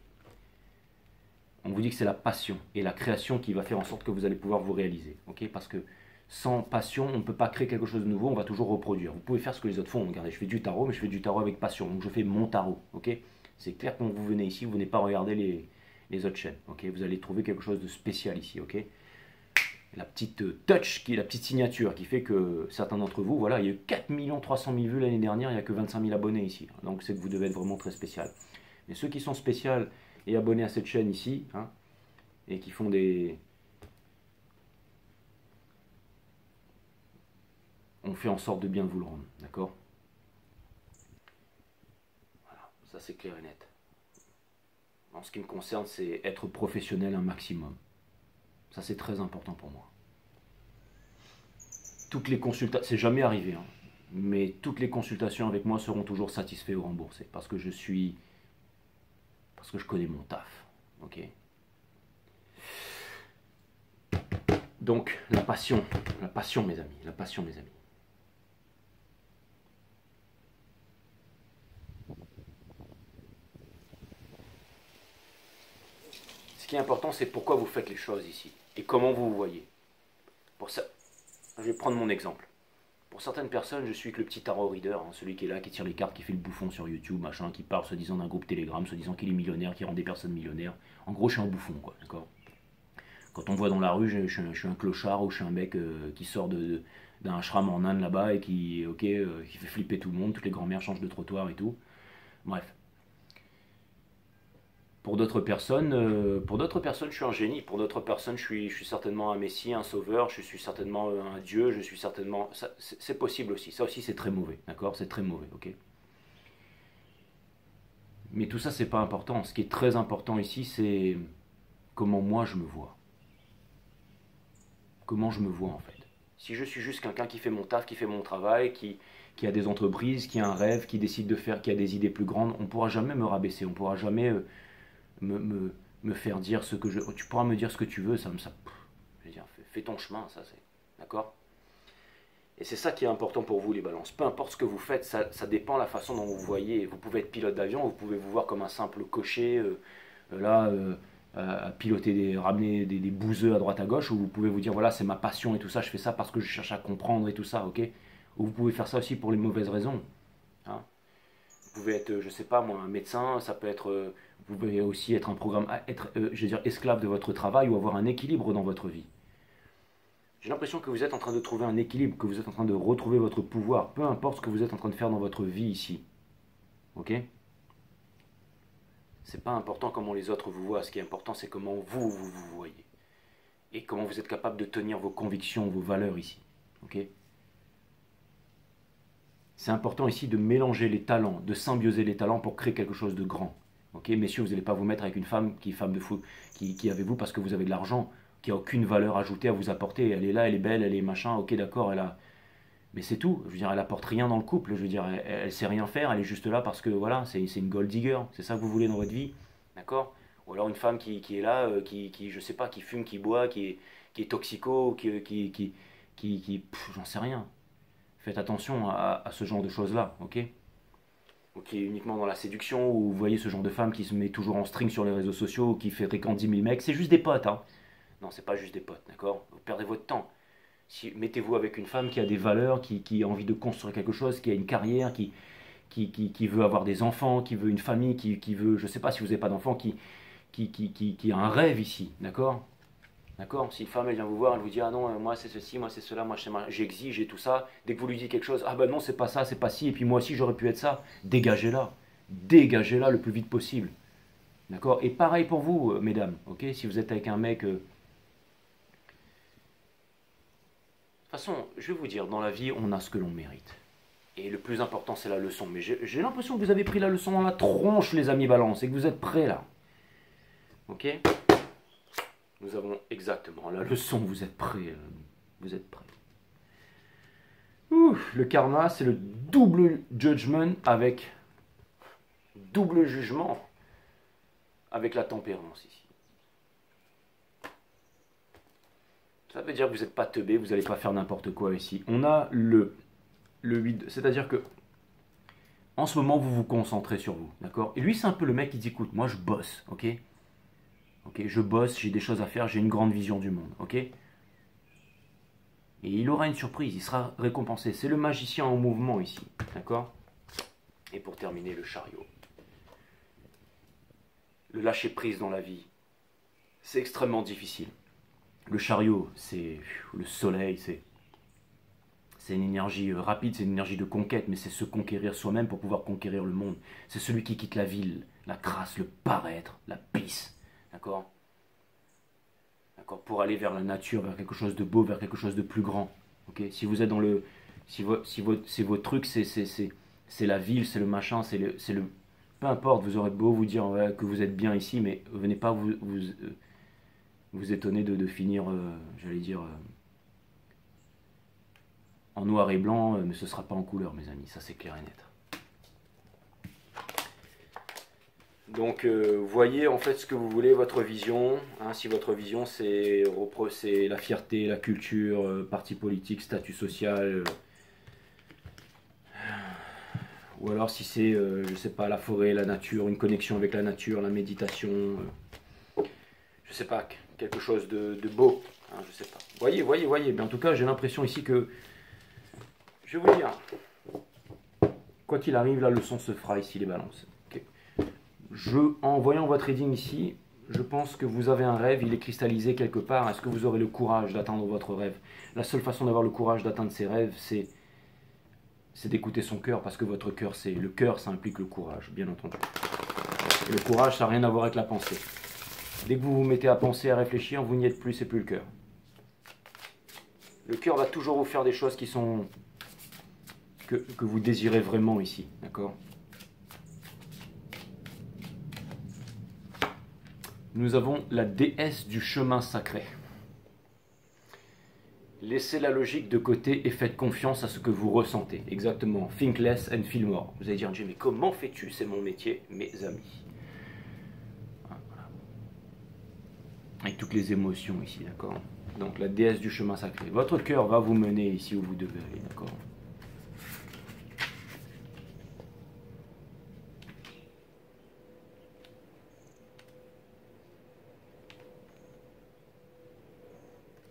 on vous dit que c'est la passion et la création qui va faire en sorte que vous allez pouvoir vous réaliser, ok. Parce que sans passion, on ne peut pas créer quelque chose de nouveau, on va toujours reproduire. Vous pouvez faire ce que les autres font. Regardez, je fais du tarot, mais je fais du tarot avec passion. Donc je fais mon tarot, ok. C'est clair que quand vous venez ici, vous venez pas regarder les autres chaînes, ok. Vous allez trouver quelque chose de spécial ici, ok. La petite touch, la petite signature qui fait que certains d'entre vous, voilà, il y a eu 4 300 000 vues l'année dernière, il n'y a que 25 000 abonnés ici. Donc c'est que vous devez être vraiment très spécial. Mais ceux qui sont spéciaux et abonnés à cette chaîne ici, hein, et qui font des... On fait en sorte de bien vous le rendre, d'accord? Voilà, ça c'est clair et net. En ce qui me concerne, c'est être professionnel un maximum. Ça c'est très important pour moi. Toutes les consultations, c'est jamais arrivé, hein, mais toutes les consultations avec moi seront toujours satisfaites ou remboursées parce que je connais mon taf, ok? Donc la passion mes amis, la passion mes amis. Ce qui est important, c'est pourquoi vous faites les choses ici et comment vous vous voyez. Pour ça, je vais prendre mon exemple. Pour certaines personnes, je suis que le petit tarot reader, hein, celui qui est là, qui tire les cartes, qui fait le bouffon sur YouTube, machin, qui parle se disant d'un groupe Telegram, se disant qu'il est millionnaire, qui rend des personnes millionnaires. En gros, je suis un bouffon, quoi, d'accord. Quand on me voit dans la rue, je suis un clochard ou je suis un mec qui sort d'un ashram en Inde là-bas et qui fait flipper tout le monde, toutes les grand-mères changent de trottoir et tout. Bref. Pour d'autres personnes, je suis un génie. Pour d'autres personnes, je suis certainement un messie, un sauveur. Je suis certainement un dieu. Je suis certainement. C'est possible aussi. Ça aussi, c'est très mauvais. D'accord. C'est très mauvais. Ok. Mais tout ça, c'est pas important. Ce qui est très important ici, c'est comment moi je me vois. Comment je me vois en fait. Si je suis juste quelqu'un qui fait mon taf, qui fait mon travail, qui a des entreprises, qui a un rêve, qui décide de faire, qui a des idées plus grandes, on ne pourra jamais me rabaisser. On ne pourra jamais me faire dire ce que je... Tu pourras me dire ce que tu veux, ça, je veux dire, fais ton chemin, ça c'est... D'accord. Et c'est ça qui est important pour vous les balances. Peu importe ce que vous faites, ça dépend de la façon dont vous voyez. Vous pouvez être pilote d'avion, vous pouvez vous voir comme un simple cocher, à piloter, ramener des bouseux à droite à gauche, ou vous pouvez vous dire, voilà, c'est ma passion et tout ça, je fais ça parce que je cherche à comprendre et tout ça, ok. Ou vous pouvez faire ça aussi pour les mauvaises raisons. Hein. Vous pouvez être, je sais pas moi, un médecin, ça peut être... Vous pouvez aussi être un programme, être, je veux dire, esclave de votre travail ou avoir un équilibre dans votre vie. J'ai l'impression que vous êtes en train de trouver un équilibre, que vous êtes en train de retrouver votre pouvoir, peu importe ce que vous êtes en train de faire dans votre vie ici. Ok? C'est pas important comment les autres vous voient, ce qui est important c'est comment vous voyez. Et comment vous êtes capable de tenir vos convictions, vos valeurs ici. Ok? C'est important ici de mélanger les talents, de symbioser les talents pour créer quelque chose de grand. Ok, messieurs, vous n'allez pas vous mettre avec une femme qui est femme de fou, qui est avec vous parce que vous avez de l'argent, qui a aucune valeur ajoutée à vous apporter. Elle est là, elle est belle, elle est machin, ok d'accord, elle a... Mais c'est tout, je veux dire, elle apporte rien dans le couple, je veux dire, elle sait rien faire, elle est juste là parce que voilà, c'est une gold digger, c'est ça que vous voulez dans votre vie, d'accord. Ou alors une femme qui est là, je sais pas, qui fume, qui boit, qui est toxico, j'en sais rien. Faites attention à ce genre de choses-là, ok? Ou qui est uniquement dans la séduction, ou vous voyez ce genre de femme qui se met toujours en string sur les réseaux sociaux, qui fait fréquente 10 000 mecs, c'est juste des potes, hein. Non, c'est pas juste des potes, d'accord? Vous perdez votre temps. Si, mettez-vous avec une femme qui a des valeurs, qui a envie de construire quelque chose, qui a une carrière, qui veut avoir des enfants, qui veut une famille, qui veut, je sais pas si vous n'avez pas d'enfants, qui a un rêve ici, d'accord? D'accord? Si une femme elle vient vous voir, elle vous dit ah non, moi c'est ceci, moi c'est cela, moi j'exige et tout ça. Dès que vous lui dites quelque chose, ah ben non, c'est pas ça, c'est pas ci, et puis moi aussi j'aurais pu être ça, dégagez-la. Dégagez-la le plus vite possible. D'accord? Et pareil pour vous, mesdames, ok? Si vous êtes avec un mec. De toute façon, je vais vous dire, dans la vie, on a ce que l'on mérite. Et le plus important, c'est la leçon. Mais j'ai l'impression que vous avez pris la leçon dans la tronche, les amis balance, et que vous êtes prêts là. Ok? Nous avons exactement la leçon, vous êtes prêts. Vous êtes prêts. Ouh, le karma, c'est le double judgment avec double jugement avec la tempérance ici. Ça veut dire que vous n'êtes pas teubé, vous n'allez pas faire n'importe quoi ici. On a le 8, c'est-à-dire que en ce moment, vous vous concentrez sur vous, d'accord? Et lui, c'est un peu le mec qui dit, écoute, moi je bosse, ok? Ok, je bosse, j'ai des choses à faire, j'ai une grande vision du monde, ok? Et il aura une surprise, il sera récompensé. C'est le magicien en mouvement ici, d'accord? Et pour terminer, le chariot. Le lâcher prise dans la vie, c'est extrêmement difficile. Le chariot, c'est le soleil, c'est une énergie rapide, c'est une énergie de conquête, mais c'est se conquérir soi-même pour pouvoir conquérir le monde. C'est celui qui quitte la ville, la crasse, le paraître, la pisse, d'accord? D'accord, pour aller vers la nature, vers quelque chose de beau, vers quelque chose de plus grand. Ok, si vous êtes dans le, si votre truc, c'est la ville, c'est le machin, peu importe. Vous aurez beau vous dire ouais, que vous êtes bien ici, mais venez pas vous étonner de finir, j'allais dire, en noir et blanc, mais ce sera pas en couleur, mes amis. Ça c'est clair et net. Donc, voyez en fait ce que vous voulez, votre vision. Hein, si votre vision c'est la fierté, la culture, parti politique, statut social, ou alors si c'est, je sais pas, la forêt, la nature, une connexion avec la nature, la méditation, je sais pas, quelque chose de beau. Hein, je sais pas. Voyez. Mais en tout cas, j'ai l'impression ici que, je vais vous dire, quoi qu'il arrive, la leçon se fera ici, les balances. En voyant votre reading ici, je pense que vous avez un rêve, il est cristallisé quelque part. Est-ce que vous aurez le courage d'atteindre votre rêve? La seule façon d'avoir le courage d'atteindre ses rêves, c'est d'écouter son cœur, parce que votre cœur, le cœur, ça implique le courage, bien entendu. Et le courage, ça n'a rien à voir avec la pensée. Dès que vous vous mettez à penser, à réfléchir, vous n'y êtes plus, c'est plus le cœur. Le cœur va toujours vous faire des choses qui sont que vous désirez vraiment ici, d'accord? Nous avons la déesse du chemin sacré. Laissez la logique de côté et faites confiance à ce que vous ressentez. Exactement. Think less and feel more. Vous allez dire, mais comment fais-tu? C'est mon métier, mes amis. Voilà. Avec toutes les émotions ici, d'accord? Donc la déesse du chemin sacré. Votre cœur va vous mener ici où vous devez aller, d'accord?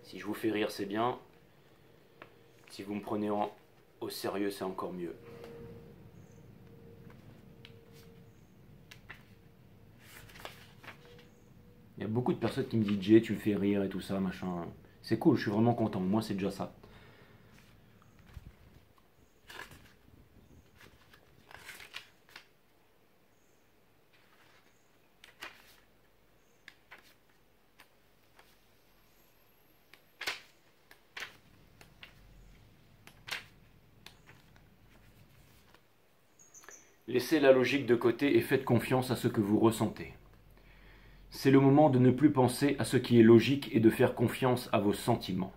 Si je vous fais rire, c'est bien. Si vous me prenez au sérieux, c'est encore mieux. Il y a beaucoup de personnes qui me disent Jay, tu me fais rire et tout ça, machin. C'est cool, je suis vraiment content. Moi, c'est déjà ça. Laissez la logique de côté et faites confiance à ce que vous ressentez. C'est le moment de ne plus penser à ce qui est logique et de faire confiance à vos sentiments.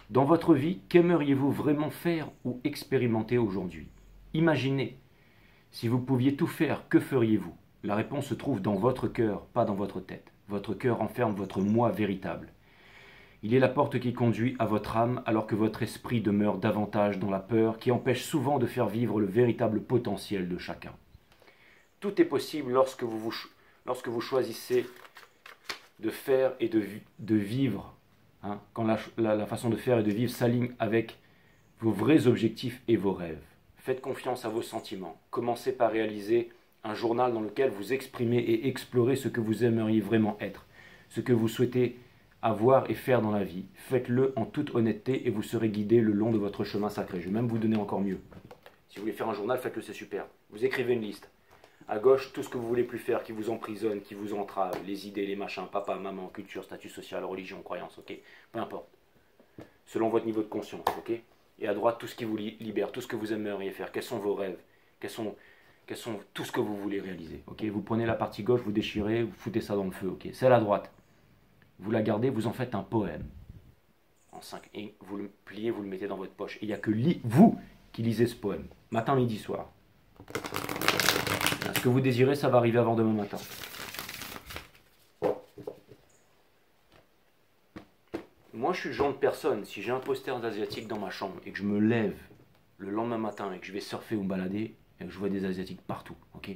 Dans votre vie, qu'aimeriez-vous vraiment faire ou expérimenter aujourd'hui? Imaginez, si vous pouviez tout faire, que feriez-vous? La réponse se trouve dans votre cœur, pas dans votre tête. Votre cœur renferme votre moi véritable. Il est la porte qui conduit à votre âme alors que votre esprit demeure davantage dans la peur qui empêche souvent de faire vivre le véritable potentiel de chacun. Tout est possible lorsque vous choisissez de faire et de vivre, hein, quand la façon de faire et de vivre s'aligne avec vos vrais objectifs et vos rêves. Faites confiance à vos sentiments. Commencez par réaliser un journal dans lequel vous exprimez et explorez ce que vous aimeriez vraiment être, ce que vous souhaitez avoir et faire dans la vie. Faites-le en toute honnêteté et vous serez guidé le long de votre chemin sacré. Je vais même vous donner encore mieux. Si vous voulez faire un journal, faites-le, c'est super. Vous écrivez une liste. À gauche, tout ce que vous voulez plus faire, qui vous emprisonne, qui vous entrave, les idées, les machins, papa, maman, culture, statut social, religion, croyance, ok. Peu importe. Selon votre niveau de conscience, ok. Et à droite, tout ce qui vous libère, tout ce que vous aimeriez faire. Quels sont vos rêves? Quels sont tout ce que vous voulez réaliser, ok. Vous prenez la partie gauche, vous déchirez, vous foutez ça dans le feu, ok. Celle à droite, vous la gardez, vous en faites un poème. En 5. Et vous le pliez, vous le mettez dans votre poche. Et il n'y a que vous qui lisez ce poème. Matin, midi, soir. Ce que vous désirez, ça va arriver avant demain matin. Moi, je suis le genre de personne, si j'ai un poster d'asiatique dans ma chambre et que je me lève le lendemain matin et que je vais surfer ou me balader, et que je vois des asiatiques partout, ok.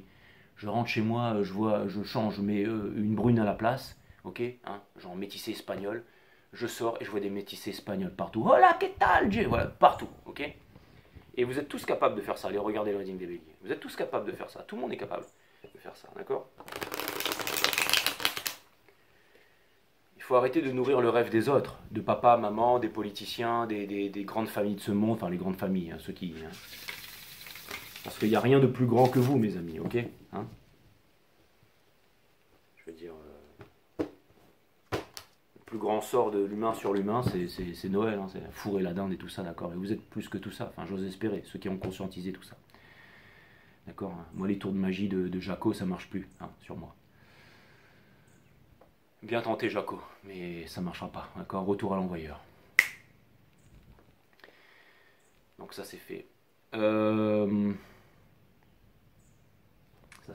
Je rentre chez moi, je change, je mets une brune à la place, ok, hein, genre métissé espagnol. Je sors et je vois des métissés espagnols partout. Hola, que tal? Voilà, partout, ok. Et vous êtes tous capables de faire ça. Allez regarder le reading des béliers. Vous êtes tous capables de faire ça. Tout le monde est capable de faire ça, d'accord? Il faut arrêter de nourrir le rêve des autres, de papa, maman, des politiciens, des grandes familles de ce monde, enfin les grandes familles, hein, ceux qui... Hein. Parce qu'il n'y a rien de plus grand que vous, mes amis, ok, hein? Je veux dire... le plus grand sort de l'humain sur l'humain, c'est Noël, hein, c'est fourrer la dinde et tout ça, d'accord. Et vous êtes plus que tout ça, enfin j'ose espérer, ceux qui ont conscientisé tout ça. D'accord, hein. Moi les tours de magie de Jaco, ça marche plus, hein, sur moi. Bien tenté Jaco, mais ça marchera pas, d'accord. Retour à l'envoyeur. Donc ça c'est fait. Ça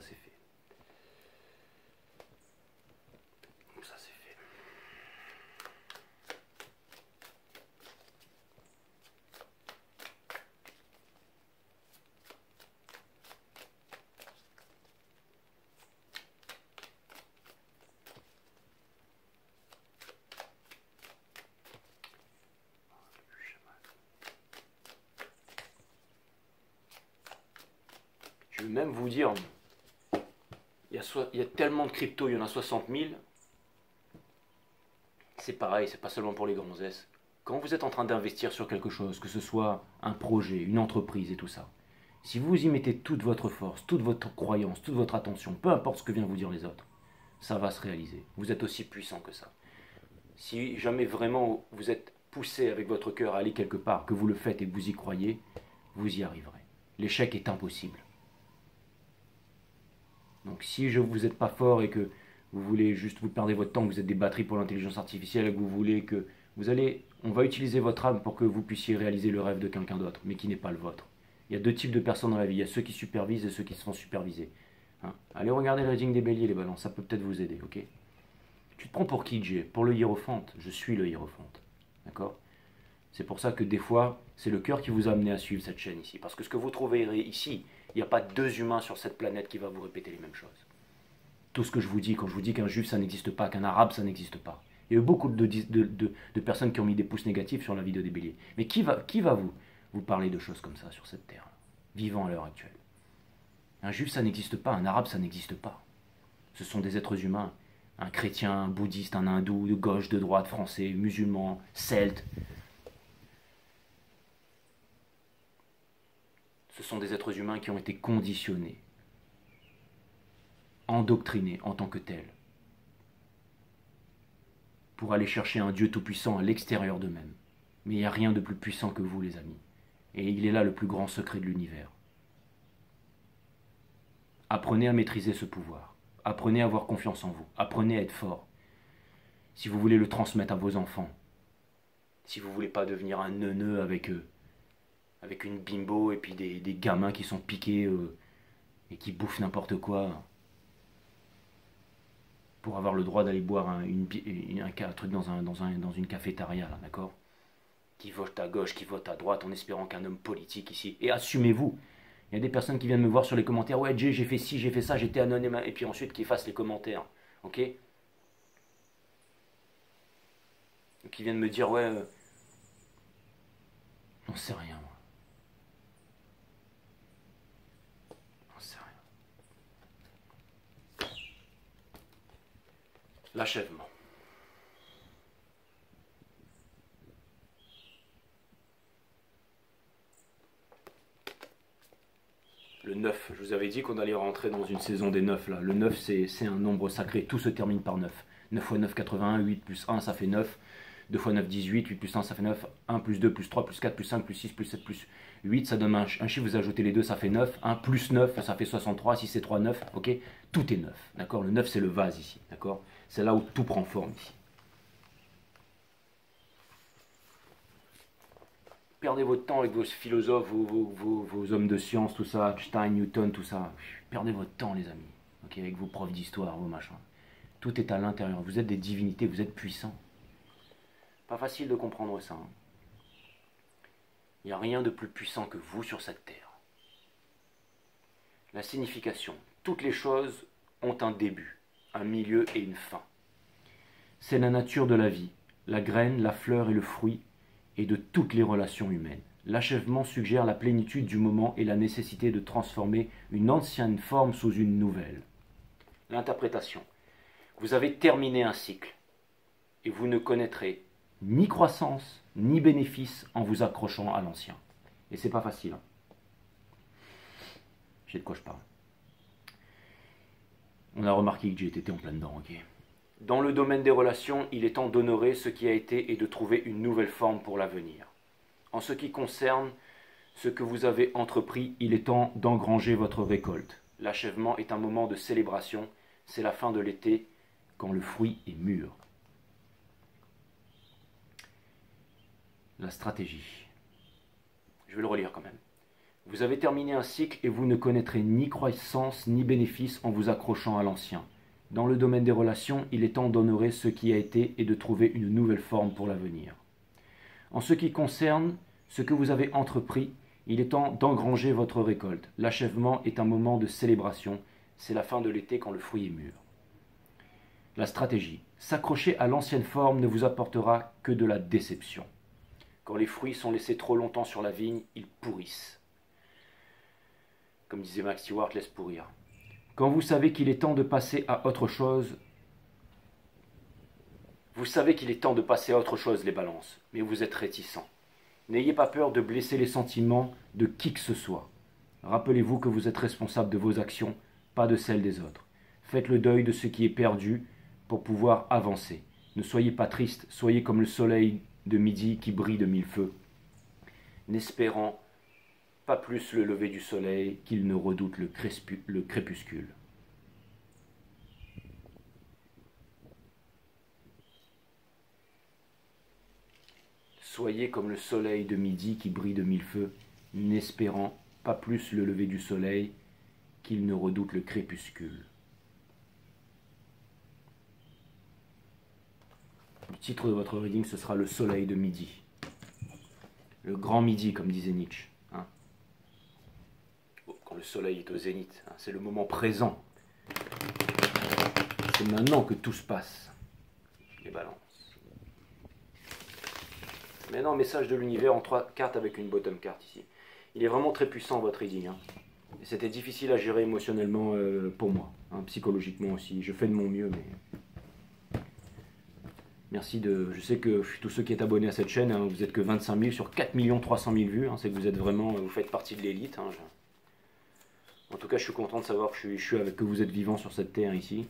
c'est fait. Ça c'est fait. Je vais même vous dire, il y a tellement de crypto, il y en a 60 000. C'est pareil, c'est pas seulement pour les grands S. Quand vous êtes en train d'investir sur quelque chose, que ce soit un projet, une entreprise et tout ça, si vous y mettez toute votre force, toute votre croyance, toute votre attention, peu importe ce que viennent vous dire les autres, ça va se réaliser. Vous êtes aussi puissant que ça. Si jamais vraiment vous êtes poussé avec votre cœur à aller quelque part, que vous le faites et que vous y croyez, vous y arriverez. L'échec est impossible. Donc si vous n'êtes pas fort et que vous voulez juste, vous perdez votre temps, que vous êtes des batteries pour l'intelligence artificielle et que vous voulez que on va utiliser votre âme pour que vous puissiez réaliser le rêve de quelqu'un d'autre, mais qui n'est pas le vôtre. Il y a deux types de personnes dans la vie, il y a ceux qui supervisent et ceux qui se font superviser. Hein. Allez regarder le reading des béliers, les balances, ça peut peut-être vous aider, ok? Tu te prends pour qui, Jay? Pour le hiérophante. Je suis le hiérophante, d'accord? C'est pour ça que des fois, c'est le cœur qui vous a amené à suivre cette chaîne ici. Parce que ce que vous trouverez ici, il n'y a pas deux humains sur cette planète qui va vous répéter les mêmes choses. Tout ce que je vous dis, quand je vous dis qu'un juif ça n'existe pas, qu'un arabe ça n'existe pas. Il y a eu beaucoup de personnes qui ont mis des pouces négatifs sur la vidéo des béliers. Mais qui va vous parler de choses comme ça sur cette terre, vivant à l'heure actuelle? Un juif ça n'existe pas, un arabe ça n'existe pas. Ce sont des êtres humains. Un chrétien, un bouddhiste, un hindou, de gauche, de droite, français, musulman, celte. Ce sont des êtres humains qui ont été conditionnés, endoctrinés en tant que tels, pour aller chercher un Dieu tout-puissant à l'extérieur d'eux-mêmes. Mais il n'y a rien de plus puissant que vous, les amis. Et il est là le plus grand secret de l'univers. Apprenez à maîtriser ce pouvoir. Apprenez à avoir confiance en vous. Apprenez à être fort. Si vous voulez le transmettre à vos enfants, si vous ne voulez pas devenir un neuneu avec eux, avec une bimbo et puis des gamins qui sont piqués et qui bouffent n'importe quoi pour avoir le droit d'aller boire un truc dans une cafétéria, d'accord? Qui vote à gauche, qui vote à droite en espérant qu'un homme politique ici. Et assumez-vous. Il y a des personnes qui viennent me voir sur les commentaires. Ouais, Jay, j'ai fait ci, j'ai fait ça, j'étais anonyme. Et puis ensuite qui effacent les commentaires. Ok? Qui viennent me dire, ouais, j'en sais rien, moi. J'en sais rien. L'achèvement. 9. Je vous avais dit qu'on allait rentrer dans une saison des 9 là. Le 9 c'est un nombre sacré, tout se termine par 9. 9 x 9, 81, 8 plus 1 ça fait 9. 2 x 9, 18, 8 plus 1 ça fait 9. 1 plus 2 plus 3 plus 4 plus 5 plus 6 plus 7 plus 8, ça donne un chiffre, vous ajoutez les deux, ça fait 9. 1 plus 9, ça fait 63. Si c'est 3, 9, ok. Tout est 9, d'accord. Le 9 c'est le vase ici, d'accord. C'est là où tout prend forme ici. Perdez votre temps avec vos philosophes, vos hommes de science, tout ça, Einstein, Newton, tout ça. Perdez votre temps, les amis. Ok, avec vos profs d'histoire, vos machins. Tout est à l'intérieur. Vous êtes des divinités, vous êtes puissants. Pas facile de comprendre ça. Hein. Il n'y a rien de plus puissant que vous sur cette terre. La signification. Toutes les choses ont un début, un milieu et une fin. C'est la nature de la vie, la graine, la fleur et le fruit, et de toutes les relations humaines. L'achèvement suggère la plénitude du moment et la nécessité de transformer une ancienne forme sous une nouvelle. L'interprétation. Vous avez terminé un cycle, et vous ne connaîtrez ni croissance, ni bénéfice en vous accrochant à l'ancien. Et c'est pas facile. Hein. Je sais de quoi je parle. On a remarqué que j'étais en plein dedans, ok. Dans le domaine des relations, il est temps d'honorer ce qui a été et de trouver une nouvelle forme pour l'avenir. En ce qui concerne ce que vous avez entrepris, il est temps d'engranger votre récolte. L'achèvement est un moment de célébration, c'est la fin de l'été, quand le fruit est mûr. La stratégie. Je vais le relire quand même. Vous avez terminé un cycle et vous ne connaîtrez ni croissance ni bénéfice en vous accrochant à l'ancien. Dans le domaine des relations, il est temps d'honorer ce qui a été et de trouver une nouvelle forme pour l'avenir. En ce qui concerne ce que vous avez entrepris, il est temps d'engranger votre récolte. L'achèvement est un moment de célébration. C'est la fin de l'été quand le fruit est mûr. La stratégie. S'accrocher à l'ancienne forme ne vous apportera que de la déception. Quand les fruits sont laissés trop longtemps sur la vigne, ils pourrissent. Comme disait Max Stewart, laisse pourrir. Quand vous savez qu'il est temps de passer à autre chose, vous savez qu'il est temps de passer à autre chose, les balances, mais vous êtes réticents. N'ayez pas peur de blesser les sentiments de qui que ce soit. Rappelez-vous que vous êtes responsable de vos actions, pas de celles des autres. Faites le deuil de ce qui est perdu pour pouvoir avancer. Ne soyez pas triste, soyez comme le soleil de midi qui brille de mille feux, n'espérant pas plus le lever du soleil qu'il ne redoute le crépuscule. Soyez comme le soleil de midi qui brille de mille feux, n'espérant pas plus le lever du soleil qu'il ne redoute le crépuscule. Le titre de votre reading, ce sera le soleil de midi. Le grand midi, comme disait Nietzsche. Hein. Quand le soleil est au zénith, hein, c'est le moment présent. C'est maintenant que tout se passe. Les balances. Maintenant, message de l'univers en 3 cartes avec une bottom card ici. Il est vraiment très puissant votre reading. Hein. Et c'était difficile à gérer émotionnellement pour moi. Hein, psychologiquement aussi. Je fais de mon mieux, mais... Merci de... Je sais que tous ceux qui êtes abonnés à cette chaîne, hein, vous êtes que 25 000 sur 4 300 000 vues. Hein, c'est que vous êtes vraiment... Vous faites partie de l'élite. Hein, En tout cas, je suis content de savoir que vous êtes vivant sur cette terre ici.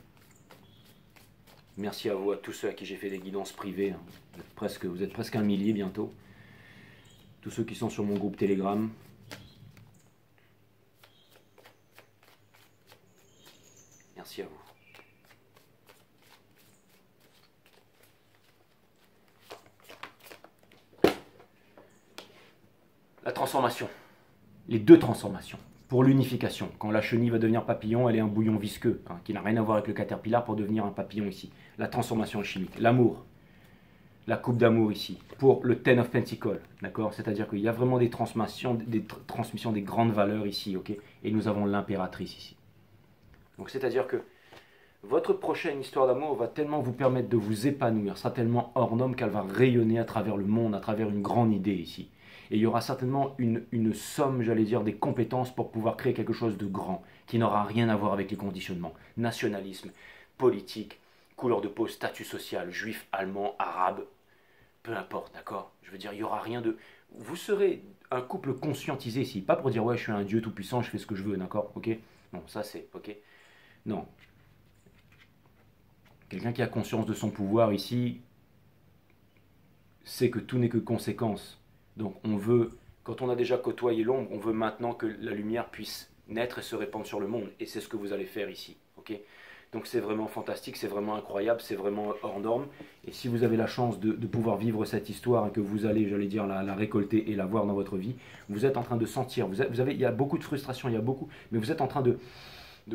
Merci à vous, à tous ceux à qui j'ai fait des guidances privées. Hein. Vous êtes presque 1 millier bientôt. Tous ceux qui sont sur mon groupe Telegram. Merci à vous. La transformation. Les deux transformations. Pour l'unification. Quand la chenille va devenir papillon, elle est un bouillon visqueux, hein, qui n'a rien à voir avec le caterpillar pour devenir un papillon ici. La transformation alchimique. L'amour. La coupe d'amour ici. Pour le Ten of Pentacles. D'accord. C'est-à-dire qu'il y a vraiment des transmissions des grandes valeurs ici. Ok. Et nous avons l'impératrice ici. Donc c'est-à-dire que votre prochaine histoire d'amour va tellement vous permettre de vous épanouir, sera tellement hors norme qu'elle va rayonner à travers le monde, à travers une grande idée ici. Et il y aura certainement une somme, j'allais dire, des compétences pour pouvoir créer quelque chose de grand, qui n'aura rien à voir avec les conditionnements. Nationalisme, politique, couleur de peau, statut social, juif, allemand, arabe, peu importe, d'accord. Je veux dire, il n'y aura rien de... vous serez un couple conscientisé ici. Pas pour dire, ouais, je suis un Dieu tout-puissant, je fais ce que je veux, d'accord? Ok? Non, ça c'est, ok? Non. Quelqu'un qui a conscience de son pouvoir ici sait que tout n'est que conséquence. Donc on veut, quand on a déjà côtoyé l'ombre, on veut maintenant que la lumière puisse naître et se répandre sur le monde. Et c'est ce que vous allez faire ici. Ok? Donc c'est vraiment fantastique, c'est vraiment incroyable, c'est vraiment hors norme. Et si vous avez la chance de pouvoir vivre cette histoire et que vous allez, j'allais dire, la récolter et la voir dans votre vie, vous êtes en train de sentir, il y a beaucoup de frustration, il y a beaucoup, mais vous êtes en train de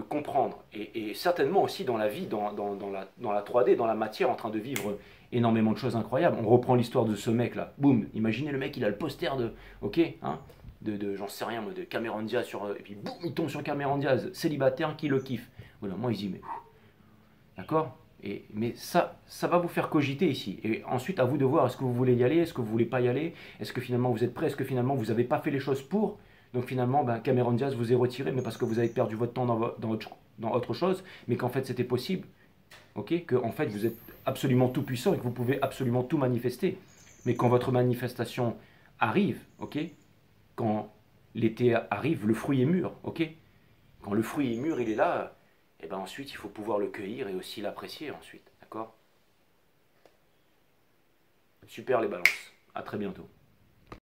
comprendre. Et certainement aussi dans la vie, dans la 3D, dans la matière, en train de vivre énormément de choses incroyables. On reprend l'histoire de ce mec-là. Boum, imaginez le mec, il a le poster de, ok, hein, j'en sais rien, moi, de Cameron Diaz, et puis boum, il tombe sur Cameron Diaz, célibataire, qui le kiffe. Voilà, moi, il dit, mais... D'accord? Mais ça va vous faire cogiter ici. Et ensuite, à vous de voir, est-ce que vous voulez y aller, est-ce que vous voulez pas y aller, est-ce que finalement vous êtes prêt, est-ce que finalement vous n'avez pas fait les choses pour. Donc finalement, ben, Cameron Diaz vous est retiré, mais parce que vous avez perdu votre temps dans autre chose, mais qu'en fait c'était possible. Ok? Que en fait vous êtes absolument tout puissant et que vous pouvez absolument tout manifester. Mais quand votre manifestation arrive, ok? Quand l'été arrive, le fruit est mûr, ok? Quand le fruit est mûr, il est là, et ben ensuite il faut pouvoir le cueillir et aussi l'apprécier ensuite, d'accord? Super les balances, à très bientôt.